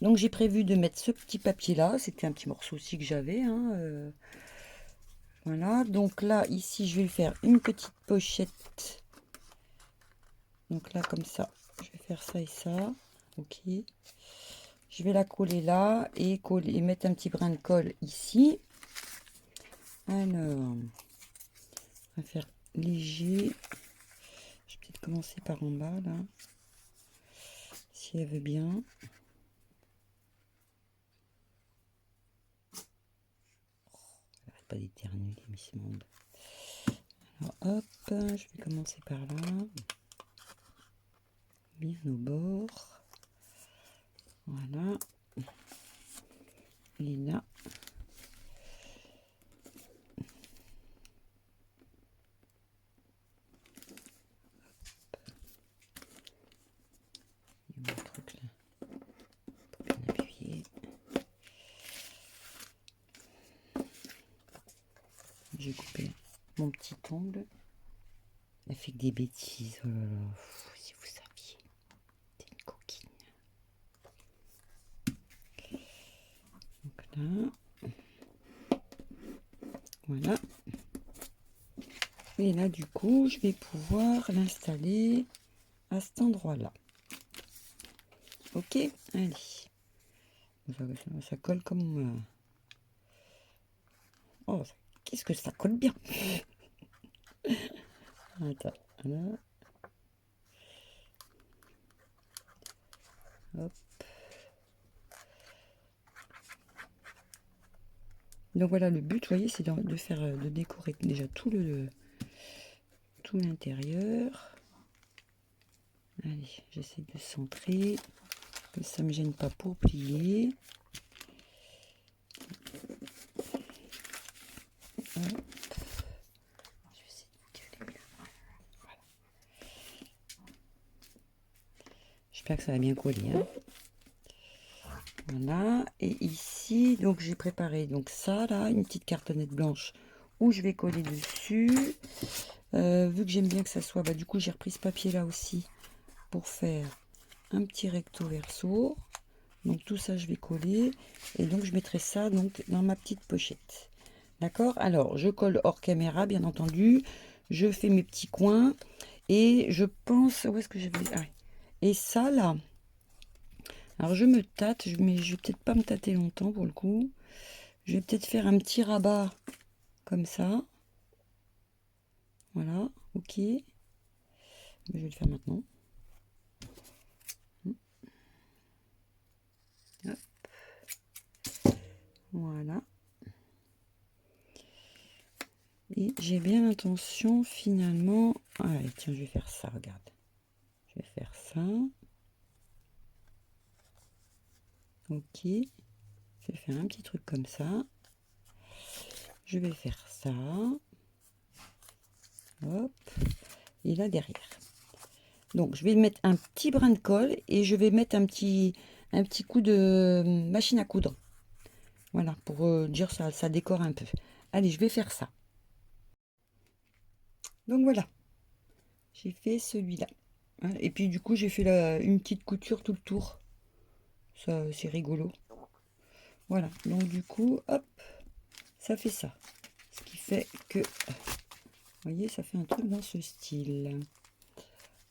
donc j'ai prévu de mettre ce petit papier là. C'était un petit morceau aussi que j'avais, hein, voilà, donc là, ici, je vais faire une petite pochette. Donc là, comme ça, je vais faire ça et ça. Ok. Je vais la coller là et coller, et mettre un petit brin de colle ici. Alors, on va faire léger. Je vais peut-être commencer par en bas, là. Si elle veut bien. Arrête pas d'éternuer, Miss Monde. Alors, hop, je vais commencer par là. Bien au bord. Voilà. Et là. j'ai coupé mon petit ongle. Elle fait que des bêtises. Oh là là. Si vous saviez. C'est une coquine. Donc là. Voilà. Et là, du coup, je vais pouvoir l'installer à cet endroit-là. Ok, allez. Ça colle comme... Oh, qu'est-ce que ça colle bien. Attends, là. Hop. Donc voilà, le but, vous voyez, c'est de faire, de décorer déjà tout l'intérieur. Allez, j'essaie de centrer, que ça me gêne pas pour plier. Hop. Je vais essayer de caler bien. Voilà. J'espère que ça va bien coller. Hein. Voilà, et ici, donc j'ai préparé donc ça là, une petite cartonnette blanche où je vais coller dessus. Vu que j'aime bien que ça soit, du coup j'ai repris ce papier là aussi pour faire un petit recto verso. Donc tout ça je vais coller et donc je mettrai ça donc dans ma petite pochette. D'accord? Alors je colle hors caméra bien entendu. Je fais mes petits coins et je pense, où est-ce que j'avais... Ah, et ça là. Alors je me tâte, mais je vais peut-être pas me tâter longtemps pour le coup. Je vais peut-être faire un petit rabat comme ça. Voilà, ok. Mais je vais le faire maintenant. Hop. Voilà. Et j'ai bien l'intention finalement... Allez, tiens, je vais faire ça, regarde. Je vais faire ça. Ok. Je vais faire un petit truc comme ça. Je vais faire ça. Hop. Et là derrière. Donc je vais mettre un petit brin de colle et je vais mettre un petit coup de machine à coudre. Voilà, pour dire ça décore un peu. Allez, je vais faire ça. Donc voilà, j'ai fait celui-là. Et puis du coup, j'ai fait une petite couture tout le tour. Ça, c'est rigolo. Voilà, donc du coup, hop, ça fait ça. Ce qui fait que, vous voyez, ça fait un truc dans ce style.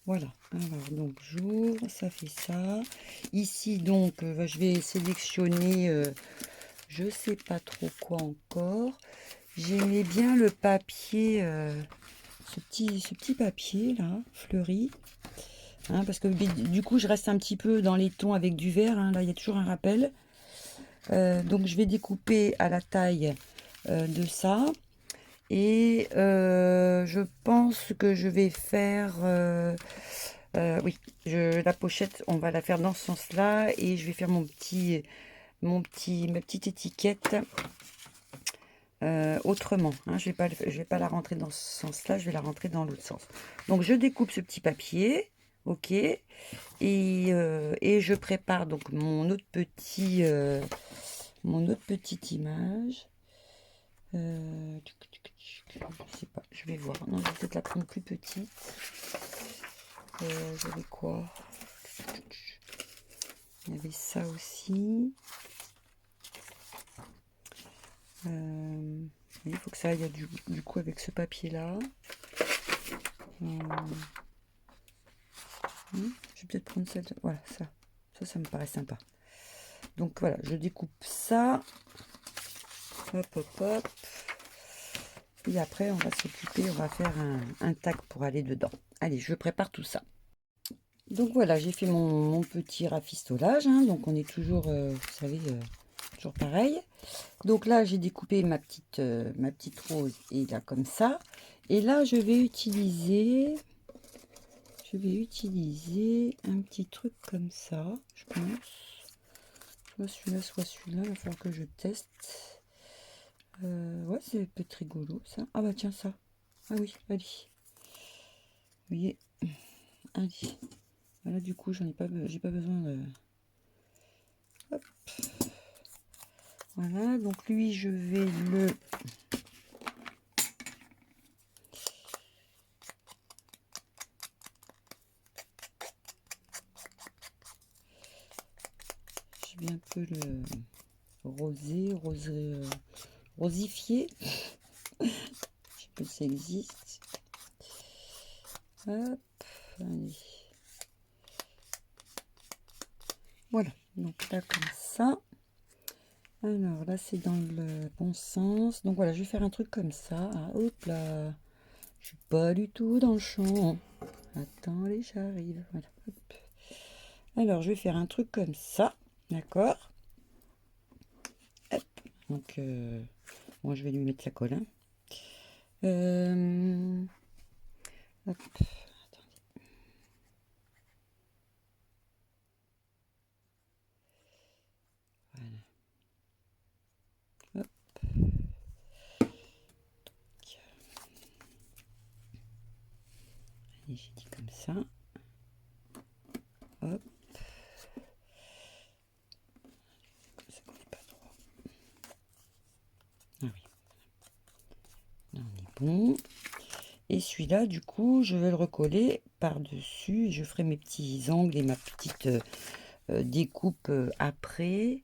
Voilà, alors donc j'ouvre, ça fait ça. Ici donc, je vais sélectionner, je sais pas trop quoi encore. J'aimais bien le papier, ce petit papier là, fleuri. Hein, parce que du coup, je reste un petit peu dans les tons avec du vert. Hein, là, il y a toujours un rappel. Donc, je vais découper à la taille de ça. Et je pense que je vais faire... oui, la pochette, on va la faire dans ce sens-là. Et je vais faire ma petite étiquette autrement. Hein. Je vais pas la rentrer dans ce sens-là, je vais la rentrer dans l'autre sens. Donc, je découpe ce petit papier. Ok. Et je prépare donc mon autre petite image. Je sais pas, je vais voir. Non, je vais peut-être la prendre plus petite. J'avais quoi? Il y avait ça aussi. Il faut que ça aille du coup avec ce papier là. Je vais peut-être prendre cette. Voilà, ça me paraît sympa. Donc voilà, je découpe ça. Hop, hop, hop. Et après, on va s'occuper, on va faire un tac pour aller dedans. Allez, je prépare tout ça. Donc voilà, j'ai fait mon petit rafistolage. Hein, donc on est toujours, vous savez, toujours pareil. Donc là, j'ai découpé ma petite rose et là comme ça. Et là, je vais utiliser un petit truc comme ça, je pense. Soit celui-là, il va falloir que je teste. Ouais, c'est peut-être rigolo ça. Ah bah tiens ça. Ah oui, allez. Vous voyez, allez. Voilà, du coup, j'ai pas besoin de... Hop. Voilà, donc lui, je vais je vais un peu le rosifier. Je sais pas si ça existe. Hop, allez. Voilà, donc là comme ça. Alors là c'est dans le bon sens. Donc voilà, je vais faire un truc comme ça. Ah, hop là, je suis pas du tout dans le champ. Attendez, j'arrive. Voilà. Hop. Alors je vais faire un truc comme ça, d'accord. Hop. Donc bon, je vais lui mettre la colle. Hein. Hop. Hop. Allez, j'ai dit comme ça. Hop. Ça connaît pas trop. Ah oui. Là, on est bon. Et celui-là, du coup, je vais le recoller par-dessus. Et je ferai mes petits angles et ma petite découpe après.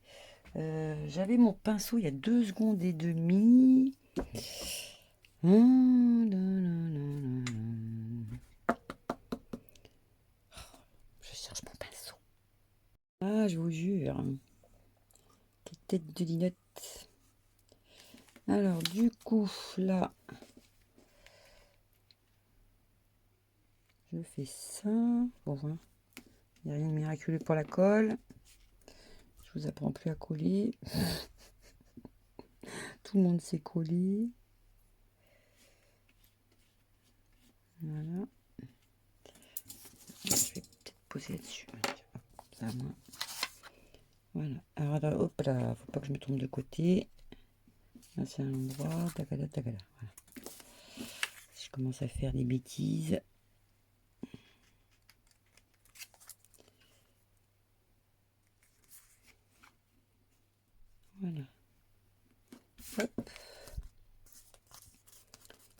J'avais mon pinceau il y a 2 secondes et demie. Je cherche mon pinceau. Ah, je vous jure. Quelle tête de linette. Alors, du coup, là, je fais ça. Bon, voilà. Il n'y a rien de miraculeux pour la colle. Je vous apprends plus à coller. Tout le monde sait coller. Voilà. Je vais peut-être poser là-dessus. Ça, moi. Voilà. Alors là, hop là, faut pas que je me trompe de côté. Là, c'est un endroit. Tagada, tagada. Voilà. Si je commence à faire des bêtises. Voilà. Hop.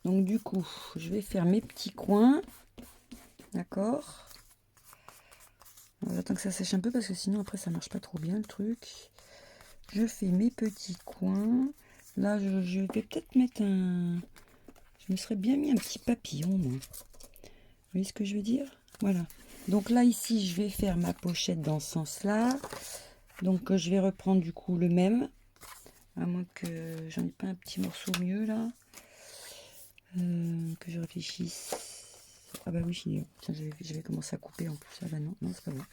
Donc du coup, je vais faire mes petits coins. D'accord. J'attends que ça sèche un peu parce que sinon après ça marche pas trop bien le truc. Je fais mes petits coins. Là, je vais peut-être mettre un... Je me serais bien mis un petit papillon, moi. Vous voyez ce que je veux dire? Voilà. Donc là, ici, je vais faire ma pochette dans ce sens-là. Donc je vais reprendre du coup le même. À moins que j'en ai pas un petit morceau mieux là. Que je réfléchisse. Ah bah oui, tiens, je vais commencer à couper en plus. Ah bah non, non, c'est pas bon.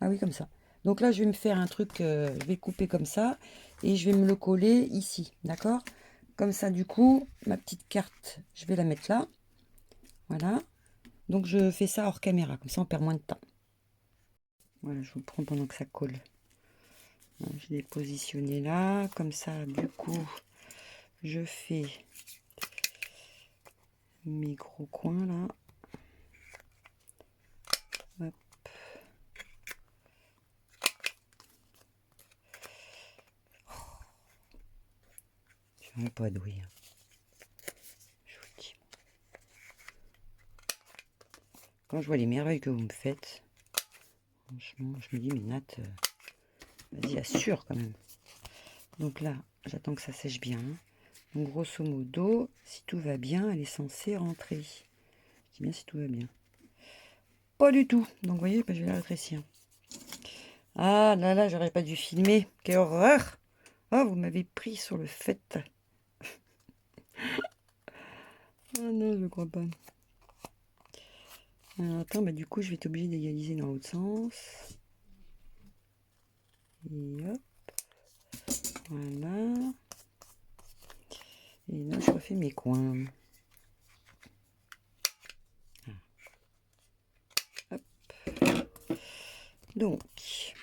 Ah oui, comme ça. Donc là, je vais me faire un truc, je vais couper comme ça. Et je vais me le coller ici, d'accord? Comme ça, du coup, ma petite carte, je vais la mettre là. Voilà. Donc je fais ça hors caméra, comme ça on perd moins de temps. Voilà, je vous prends pendant que ça colle. Voilà, je l'ai positionné là, comme ça, du coup, je fais mes gros coins là. Hop. Je suis vraiment pas douée. Je vous le dis. Quand je vois les merveilles que vous me faites, franchement, je me dis, mais Nat, vas-y, assure quand même. Donc là, j'attends que ça sèche bien. Donc grosso modo, si tout va bien, elle est censée rentrer. Je dis bien si tout va bien. Pas du tout. Donc vous voyez, je vais la rétrécir. Ah là là, j'aurais pas dû filmer. Quelle horreur! Oh, vous m'avez pris sur le fait. Ah non, je ne crois pas. Alors attends, bah du coup, je vais être obligée d'égaliser dans l'autre sens. Et hop. Voilà. Et là, je refais mes coins. Hop. Donc,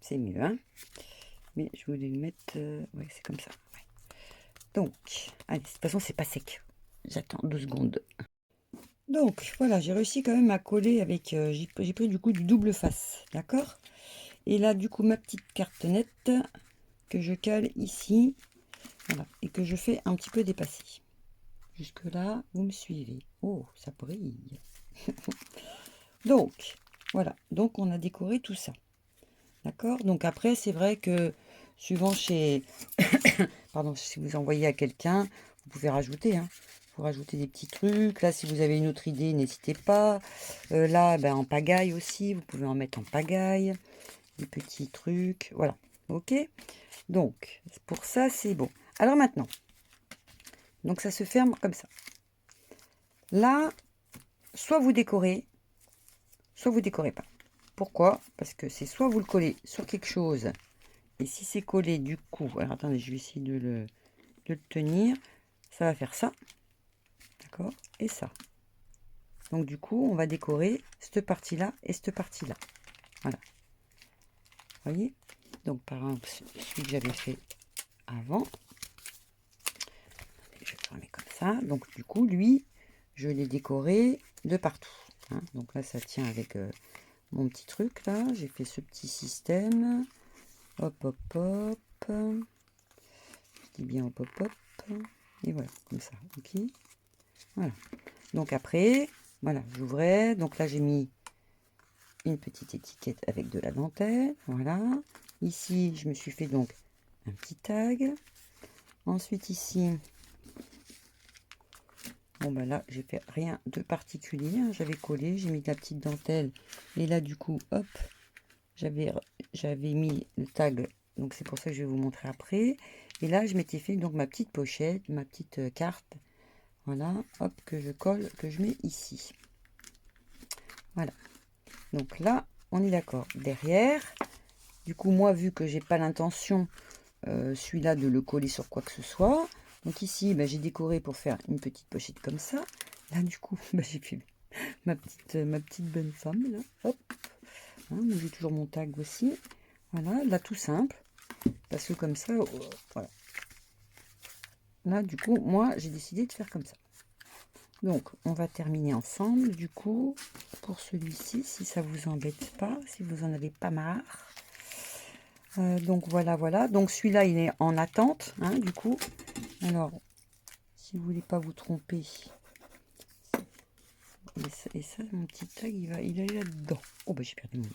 c'est mieux, hein? Mais je voulais le mettre... ouais, c'est comme ça. Ouais. Donc, allez, de toute façon, c'est pas sec. J'attends 2 secondes. Donc, voilà, j'ai réussi quand même à coller avec... j'ai pris du coup du double face, d'accord? Et là, du coup, ma petite carte nette que je cale ici. Voilà, et que je fais un petit peu dépasser. Jusque là, vous me suivez. Oh, ça brille. Donc, Voilà, donc on a décoré tout ça. D'accord? Donc après, c'est vrai que suivant chez... Pardon, si vous envoyez à quelqu'un, vous pouvez rajouter, hein. Vous rajoutez des petits trucs. Là, si vous avez une autre idée, n'hésitez pas. Là, ben, en pagaille aussi, vous pouvez en mettre en pagaille. Des petits trucs. Voilà. Ok? Donc, pour ça, c'est bon. Alors maintenant, donc ça se ferme comme ça. Là, soit vous décorez, soit vous décorez pas. Pourquoi? Parce que c'est soit vous le collez sur quelque chose, et si c'est collé du coup, alors attendez, je vais essayer de le tenir, ça va faire ça, d'accord? Et ça. Donc du coup, on va décorer cette partie-là et cette partie-là. Voilà. Vous voyez? Donc par exemple, celui que j'avais fait avant, je vais le fermer comme ça. Donc du coup, lui, je l'ai décoré de partout, hein. Donc là, ça tient avec mon petit truc là. J'ai fait ce petit système. Hop, hop, hop. Je dis bien hop, hop, hop. Et voilà, comme ça. Ok. Voilà. Donc après, voilà, j'ouvrais. Donc là, j'ai mis une petite étiquette avec de la dentelle. Voilà. Ici, je me suis fait donc un petit tag. Ensuite, ici, bon, bah là, j'ai fait rien de particulier, hein. J'avais collé, j'ai mis de la petite dentelle. Et là, du coup, hop, j'avais mis le tag. Donc, c'est pour ça que je vais vous montrer après. Et là, je m'étais fait donc ma petite pochette, ma petite carte. Voilà, hop, que je colle, que je mets ici. Voilà. Donc là, on est d'accord. Derrière, du coup, moi, vu que j'ai pas l'intention, celui-là, de le coller sur quoi que ce soit. Donc ici, bah, j'ai décoré pour faire une petite pochette comme ça. Là, du coup, bah, j'ai fait ma petite bonne femme, là. Hop. Hein, j'ai toujours mon tag aussi. Voilà, là, tout simple. Parce que comme ça, voilà. Là, du coup, moi, j'ai décidé de faire comme ça. Donc, on va terminer ensemble, du coup, pour celui-ci, si ça vous embête pas, si vous en avez pas marre. Donc, voilà, voilà. Donc, celui-là, il est en attente, hein, du coup. Alors, si vous voulez pas vous tromper, et ça, mon petit tag, il est là-dedans. Oh, bah, j'ai perdu mon nom.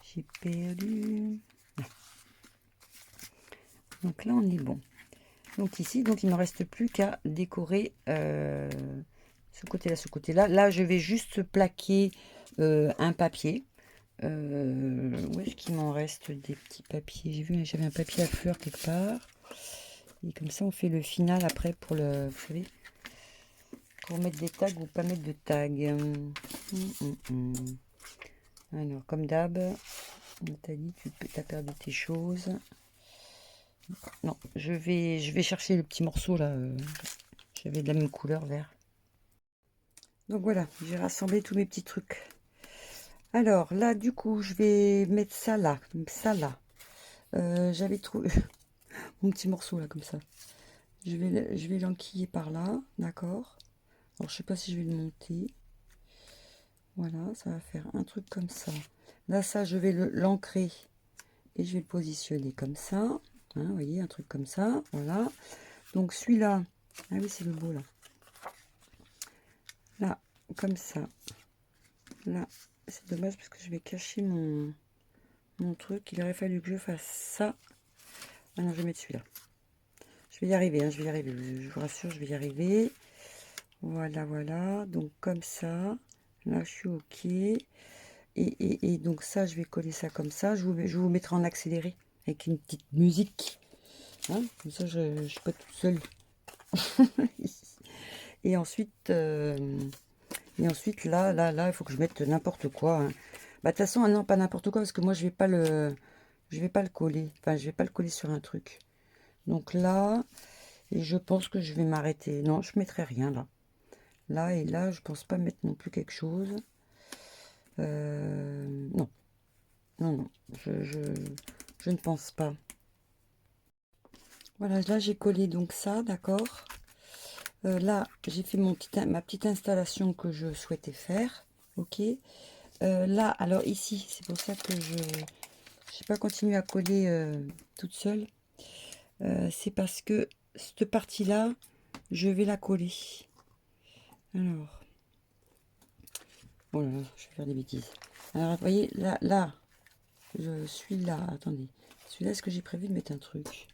J'ai perdu... Là. Donc là, on est bon. Donc ici, donc il ne me reste plus qu'à décorer ce côté-là, ce côté-là. Là, je vais juste plaquer un papier. Où est-ce qu'il m'en reste des petits papiers? J'ai vu, j'avais un papier à fleurs quelque part. Et comme ça, on fait le final après pour le, vous savez, pour mettre des tags ou pas mettre de tags. Alors, comme d'hab, Nathalie, tu as perdu tes choses. Non, je vais chercher le petit morceau là. J'avais de la même couleur, vert. Donc voilà, j'ai rassemblé tous mes petits trucs. Alors là, du coup, je vais mettre ça là, comme ça là. J'avais trouvé mon petit morceau là, comme ça. Je vais l'enquiller par là, d'accord. Alors je sais pas si je vais le monter. Voilà, ça va faire un truc comme ça. Là, ça, je vais l'ancrer et je vais le positionner comme ça. Hein, vous voyez, un truc comme ça. Voilà. Donc celui-là, ah oui, c'est le beau là. Là, comme ça. Là, c'est dommage parce que je vais cacher mon truc. Il aurait fallu que je fasse ça. Ah non, je vais mettre celui-là. Je vais y arriver, hein, je vais y arriver. Je vous rassure, je vais y arriver. Voilà, voilà. Donc comme ça. Là, je suis OK. Et donc ça, je vais coller ça comme ça. Je vous mettrai en accéléré avec une petite musique. Hein, comme ça, je ne suis pas toute seule. Et ensuite, là, il faut que je mette n'importe quoi, hein. Bah, de toute façon, ah non, pas n'importe quoi, parce que moi, je vais pas le coller. Enfin, je vais pas le coller sur un truc. Donc là, et je pense que je vais m'arrêter. Non, je mettrai rien là. Là et là, je pense pas mettre non plus quelque chose. Non, non, non, je ne pense pas. Voilà, là, j'ai collé donc ça, d'accord. Là, j'ai fait ma petite installation que je souhaitais faire. Ok. Là, alors ici, c'est pour ça que je n'ai pas continué à coller toute seule. C'est parce que cette partie-là, je vais la coller. Alors, Oh là là, je vais faire des bêtises. Alors, vous voyez, là, je suis là. Attendez. Celui-là, est-ce que j'ai prévu de mettre un truc?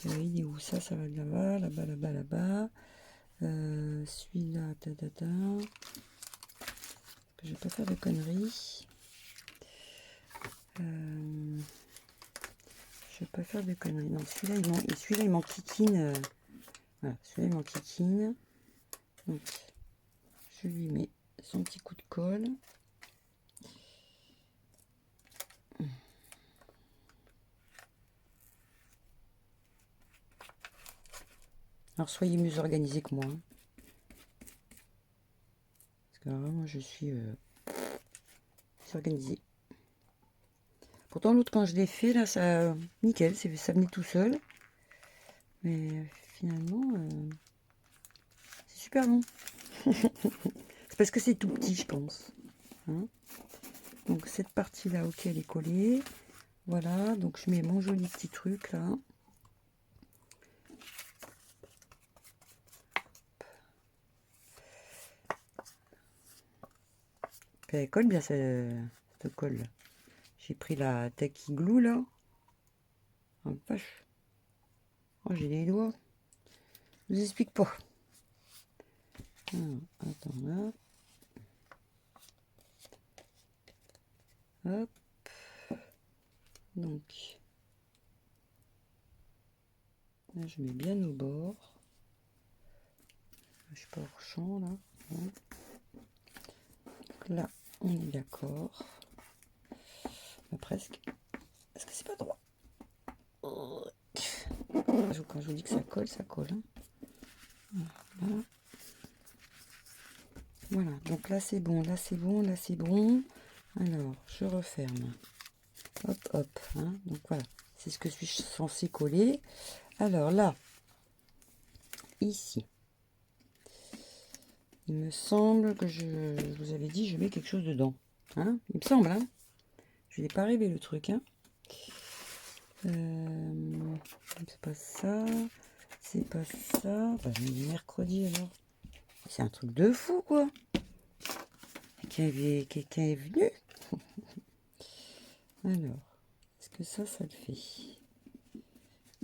Il est où? Ça va de là-bas, là-bas, là-bas, là-bas. Celui-là, ta. Je vais pas faire de conneries. Je vais pas faire de conneries. Non, celui-là, il m'enquiquine. Voilà, celui-là, il m'enquiquine. Donc, je lui mets son petit coup de colle. Alors, soyez mieux organisés que moi. Hein. Parce que alors, moi, je suis organisée. Pourtant, l'autre, quand je l'ai fait, là, ça, nickel, ça venait tout seul. Mais finalement, c'est super long. C'est parce que c'est tout petit, je pense. Hein. Donc, cette partie-là, ok, elle est collée. Voilà, donc je mets mon joli petit truc, là. Elle colle bien, cette colle. J'ai pris la Tacky Glue, là. Oh, vache. Oh, j'ai les doigts. Je vous explique pas. Ah, attends, là. Hop. Donc, là, je mets bien au bord. Je suis pas hors champ, là. Donc, là, on est d'accord. Presque. Est-ce que c'est pas droit? Quand je vous dis que ça colle, ça colle. Hein. Voilà. Voilà, donc là c'est bon, là c'est bon, là c'est bon. Alors, je referme. Hop, hop. Hein. Donc voilà, c'est ce que je suis censé coller. Alors là, ici, il me semble que je vous avais dit, je mets quelque chose dedans. Hein. Il me semble, hein. Je n'ai pas rêvé le truc. Hein. C'est pas ça. C'est pas ça. Bah, mercredi alors. C'est un truc de fou, quoi. Quelqu'un est venu. Alors, est-ce que ça le fait?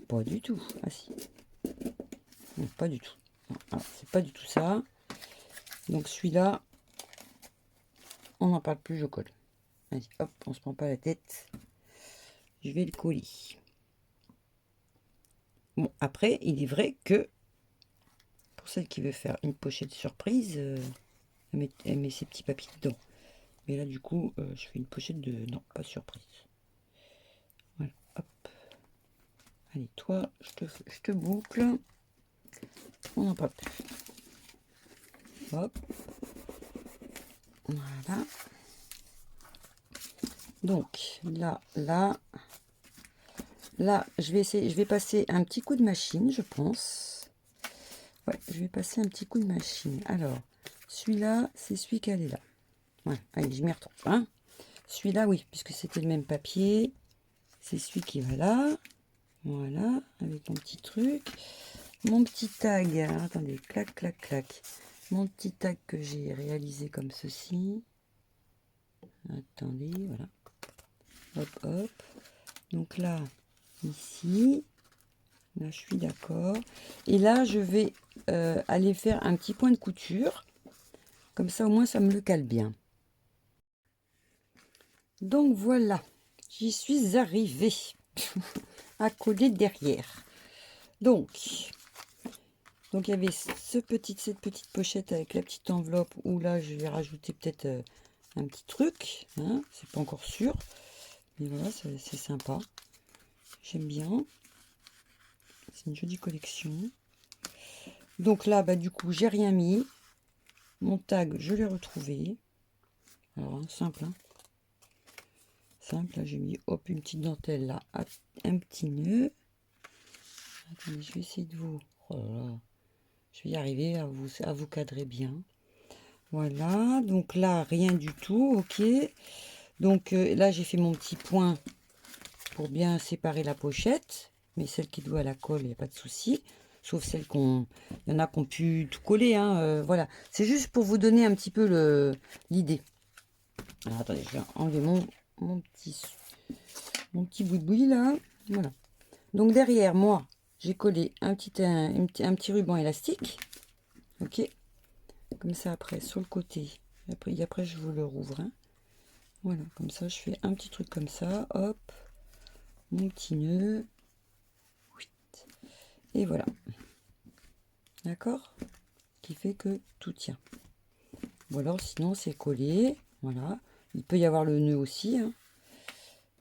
Pas du tout. Ah si. Non, pas du tout. C'est pas du tout ça. Donc celui-là, on n'en parle plus, je colle. Allez, hop, on se prend pas la tête. Je vais le coller. Bon, après, il est vrai que pour celle qui veut faire une pochette surprise, elle met ses petits papiers dedans. Mais là, du coup, je fais une pochette de... Non, pas surprise. Voilà, hop. Allez, toi, je te boucle. On n'en parle plus. Hop. Voilà. Donc, là, je vais passer un petit coup de machine, je pense. Ouais, je vais passer un petit coup de machine. Alors, celui-là, c'est celui qui est là. Ouais, allez, je m'y retrouve. Hein. Celui-là, oui, puisque c'était le même papier. C'est celui qui va là. Voilà, avec mon petit truc. Mon petit tag. Alors, attendez, clac, clac, clac. Mon petit tag que j'ai réalisé comme ceci. Attendez, voilà. Hop, hop. Donc là, ici. Là, je suis d'accord. Et là, je vais aller faire un petit point de couture. Comme ça, au moins, ça me le cale bien. Donc, voilà. J'y suis arrivée à coller derrière. Donc, il y avait cette petite pochette avec la petite enveloppe où là, je vais rajouter peut-être un petit truc. Hein, c'est pas encore sûr. Mais voilà, c'est sympa. J'aime bien. C'est une jolie collection. Donc là, bah, du coup, j'ai rien mis. Mon tag, je l'ai retrouvé. Alors, hein, simple. Hein. Simple, là, j'ai mis, hop, une petite dentelle, là, un petit nœud. Attendez, je vais essayer de vous... Oh là là. Je vais y arriver à vous cadrer bien. Voilà, donc là, rien du tout, ok. Donc là, j'ai fait mon petit point pour bien séparer la pochette. Mais celle qui doit à la colle, il n'y a pas de souci. sauf celles qu'on... Il y en a qui ont pu tout coller, hein, voilà. C'est juste pour vous donner un petit peu l'idée. Alors, attendez, je vais enlever mon petit boui-boui, là. Voilà. Donc, derrière, moi, j'ai collé un petit ruban élastique. Ok. Comme ça, après, sur le côté. Après je vous le rouvre, hein. Voilà, comme ça, je fais un petit truc comme ça. Hop. Mon petit nœud. Et voilà. D'accord? Qui fait que tout tient. Ou alors, sinon, c'est collé. Voilà. Il peut y avoir le nœud aussi, hein.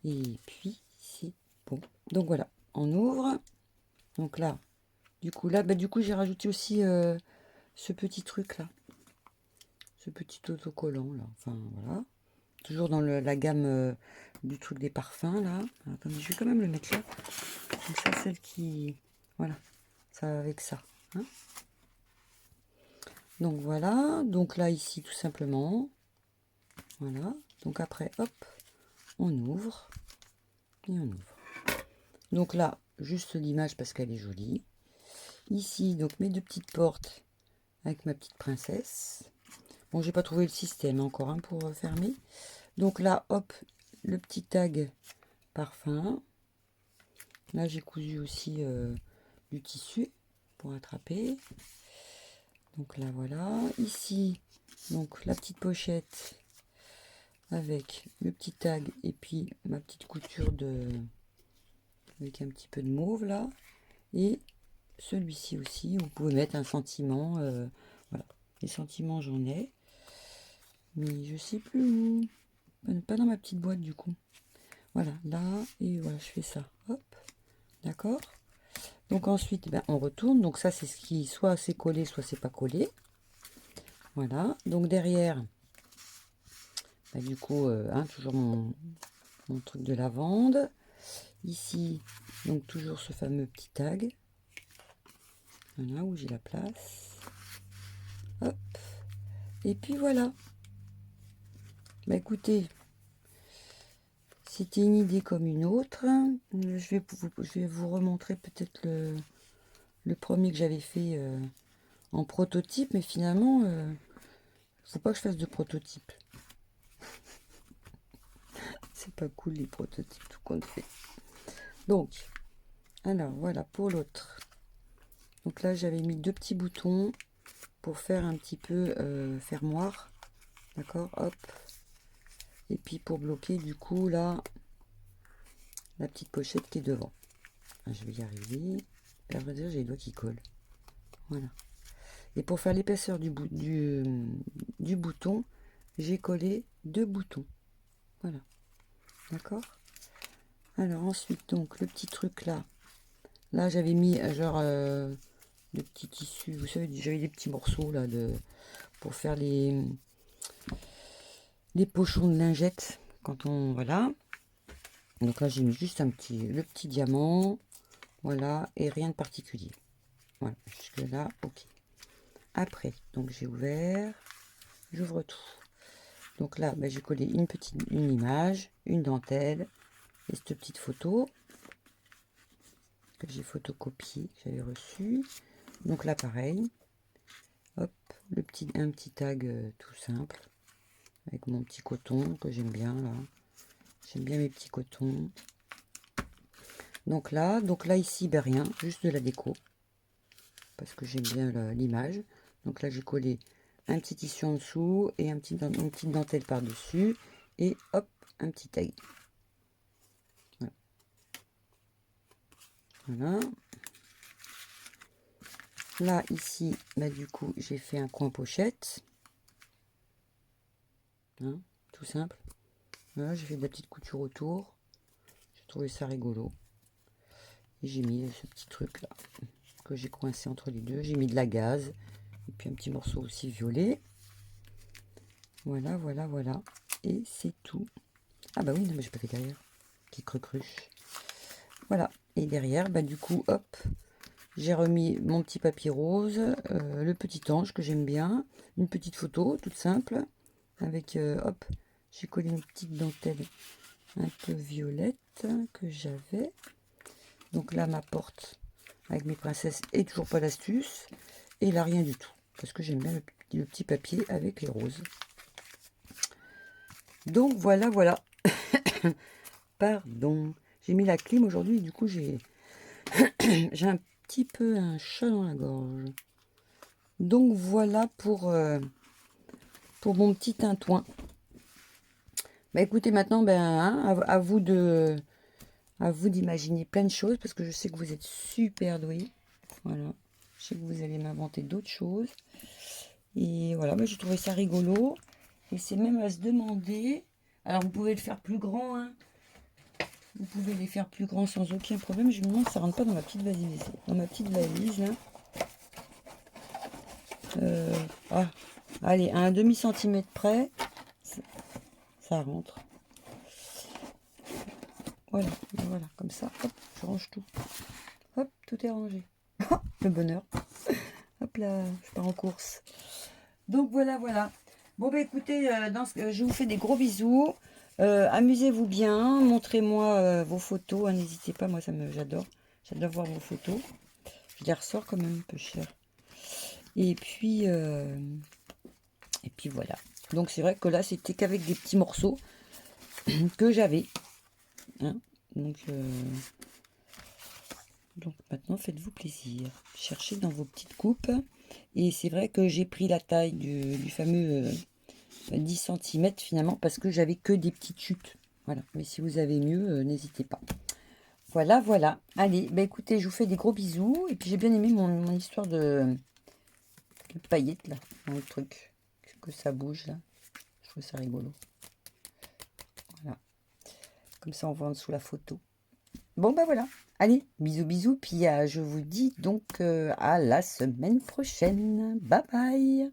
Et puis, c'est bon. Donc, voilà. On ouvre. Donc là, du coup, j'ai rajouté aussi ce petit truc là. Ce petit autocollant là. Enfin, voilà. Toujours dans la gamme du truc des parfums là. Attendez, je vais quand même le mettre là. Comme ça, celle qui... Voilà. Ça va avec ça. Hein. Donc voilà. Donc là, ici, tout simplement. Voilà. Donc après, hop, on ouvre. Et on ouvre. Donc là, juste l'image parce qu'elle est jolie. Ici, donc mes deux petites portes avec ma petite princesse. Bon, j'ai pas trouvé le système encore hein, pour fermer. Donc là, hop, le petit tag parfum. Là, j'ai cousu aussi du tissu pour attraper. Donc là, voilà. Ici, donc la petite pochette avec le petit tag et puis ma petite couture avec un petit peu de mauve là. Et celui-ci aussi, vous pouvez mettre un sentiment. Voilà, les sentiments, j'en ai. Mais je sais plus où. Pas dans ma petite boîte du coup. Voilà, là, et voilà, je fais ça. Hop, d'accord. Donc ensuite, ben, on retourne. Donc ça, c'est ce qui, soit c'est collé, soit c'est pas collé. Voilà. Donc derrière, ben, du coup, hein, toujours mon truc de lavande. Ici, donc toujours ce fameux petit tag. Voilà, où j'ai la place. Hop. Et puis voilà. Bah écoutez, c'était une idée comme une autre. Je vais vous remontrer peut-être le premier que j'avais fait en prototype, mais finalement, faut pas que je fasse de prototype. C'est pas cool les prototypes tout compte fait. Donc, alors voilà pour l'autre. Donc là, j'avais mis deux petits boutons pour faire un petit peu fermoir. D'accord, hop. Et puis pour bloquer du coup là, la petite pochette qui est devant. Je vais y arriver. À vrai dire, j'ai les doigts qui collent. Voilà. Et pour faire l'épaisseur du bouton, j'ai collé deux boutons. Voilà. D'accord. Alors ensuite, donc, le petit truc là. Là, j'avais mis genre de petits tissus. Vous savez, j'avais des petits morceaux là pour faire les pochons de lingettes. Quand on... Voilà. Donc là, j'ai mis juste le petit diamant. Voilà. Et rien de particulier. Voilà. Jusque là, ok. Après, donc j'ai ouvert, j'ouvre tout. Donc là, j'ai collé une image, une dentelle et cette petite photo que j'ai photocopiée, que j'avais reçue. Donc là, pareil, hop, un petit tag tout simple avec mon petit coton que j'aime bien là. J'aime bien mes petits cotons. Donc là ici, rien, juste de la déco parce que j'aime bien l'image. Donc là, j'ai collé un petit tissu en dessous et une petite dentelle par dessus et hop, un petit tag. Voilà. Voilà. Là ici, du coup, j'ai fait un coin pochette, hein, tout simple. Voilà, j'ai fait de la petite couture autour. J'ai trouvé ça rigolo et j'ai mis ce petit truc là que j'ai coincé entre les deux. J'ai mis de la gaze et puis un petit morceau aussi violet. Voilà, voilà, voilà. Et c'est tout. Ah bah oui, non mais j'ai pas fait derrière. Qui cruche. Voilà. Et derrière, du coup, hop, j'ai remis mon petit papier rose, le petit ange que j'aime bien, une petite photo toute simple, avec, hop, j'ai collé une petite dentelle un peu violette que j'avais. Donc là, ma porte avec mes princesses et toujours pas l'astuce. Et là, rien du tout. Parce que j'aime bien le petit papier avec les roses. Donc, voilà, voilà. Pardon. J'ai mis la clim aujourd'hui. Du coup, j'ai un petit peu un chat dans la gorge. Donc, voilà pour mon petit tintouin. Bah, écoutez, maintenant, ben, hein, à vous d'imaginer plein de choses. Parce que je sais que vous êtes super doués. Voilà. Je sais que vous allez m'inventer d'autres choses. Et voilà, moi j'ai trouvé ça rigolo. Et c'est même à se demander. Alors vous pouvez le faire plus grand, hein. Vous pouvez les faire plus grands sans aucun problème. Je me demande si ça rentre pas dans ma petite valise. Dans ma petite valise là. Ah, allez, à un demi-centimètre près, ça rentre. Voilà, voilà, comme ça. Hop, je range tout. Hop, tout est rangé. Le bonheur. Hop là, je pars en course. Donc voilà, voilà. Bon bah écoutez, je vous fais des gros bisous. Amusez-vous bien, montrez-moi vos photos, hein, n'hésitez pas, moi j'adore. J'adore voir vos photos. Je les ressors quand même un peu cher. Et puis voilà. Donc c'est vrai que là c'était qu'avec des petits morceaux que j'avais. Hein. Donc maintenant faites-vous plaisir. Cherchez dans vos petites coupes. Et c'est vrai que j'ai pris la taille du fameux 10 cm finalement parce que j'avais que des petites chutes. Voilà. Mais si vous avez mieux, n'hésitez pas. Voilà, voilà. Allez, bah écoutez, je vous fais des gros bisous. Et puis j'ai bien aimé mon histoire de paillettes là, dans le truc. Que ça bouge là. Je trouve ça rigolo. Voilà. Comme ça on voit en dessous la photo. Bon bah voilà. Allez, bisous bisous. Puis je vous dis donc à la semaine prochaine. Bye bye.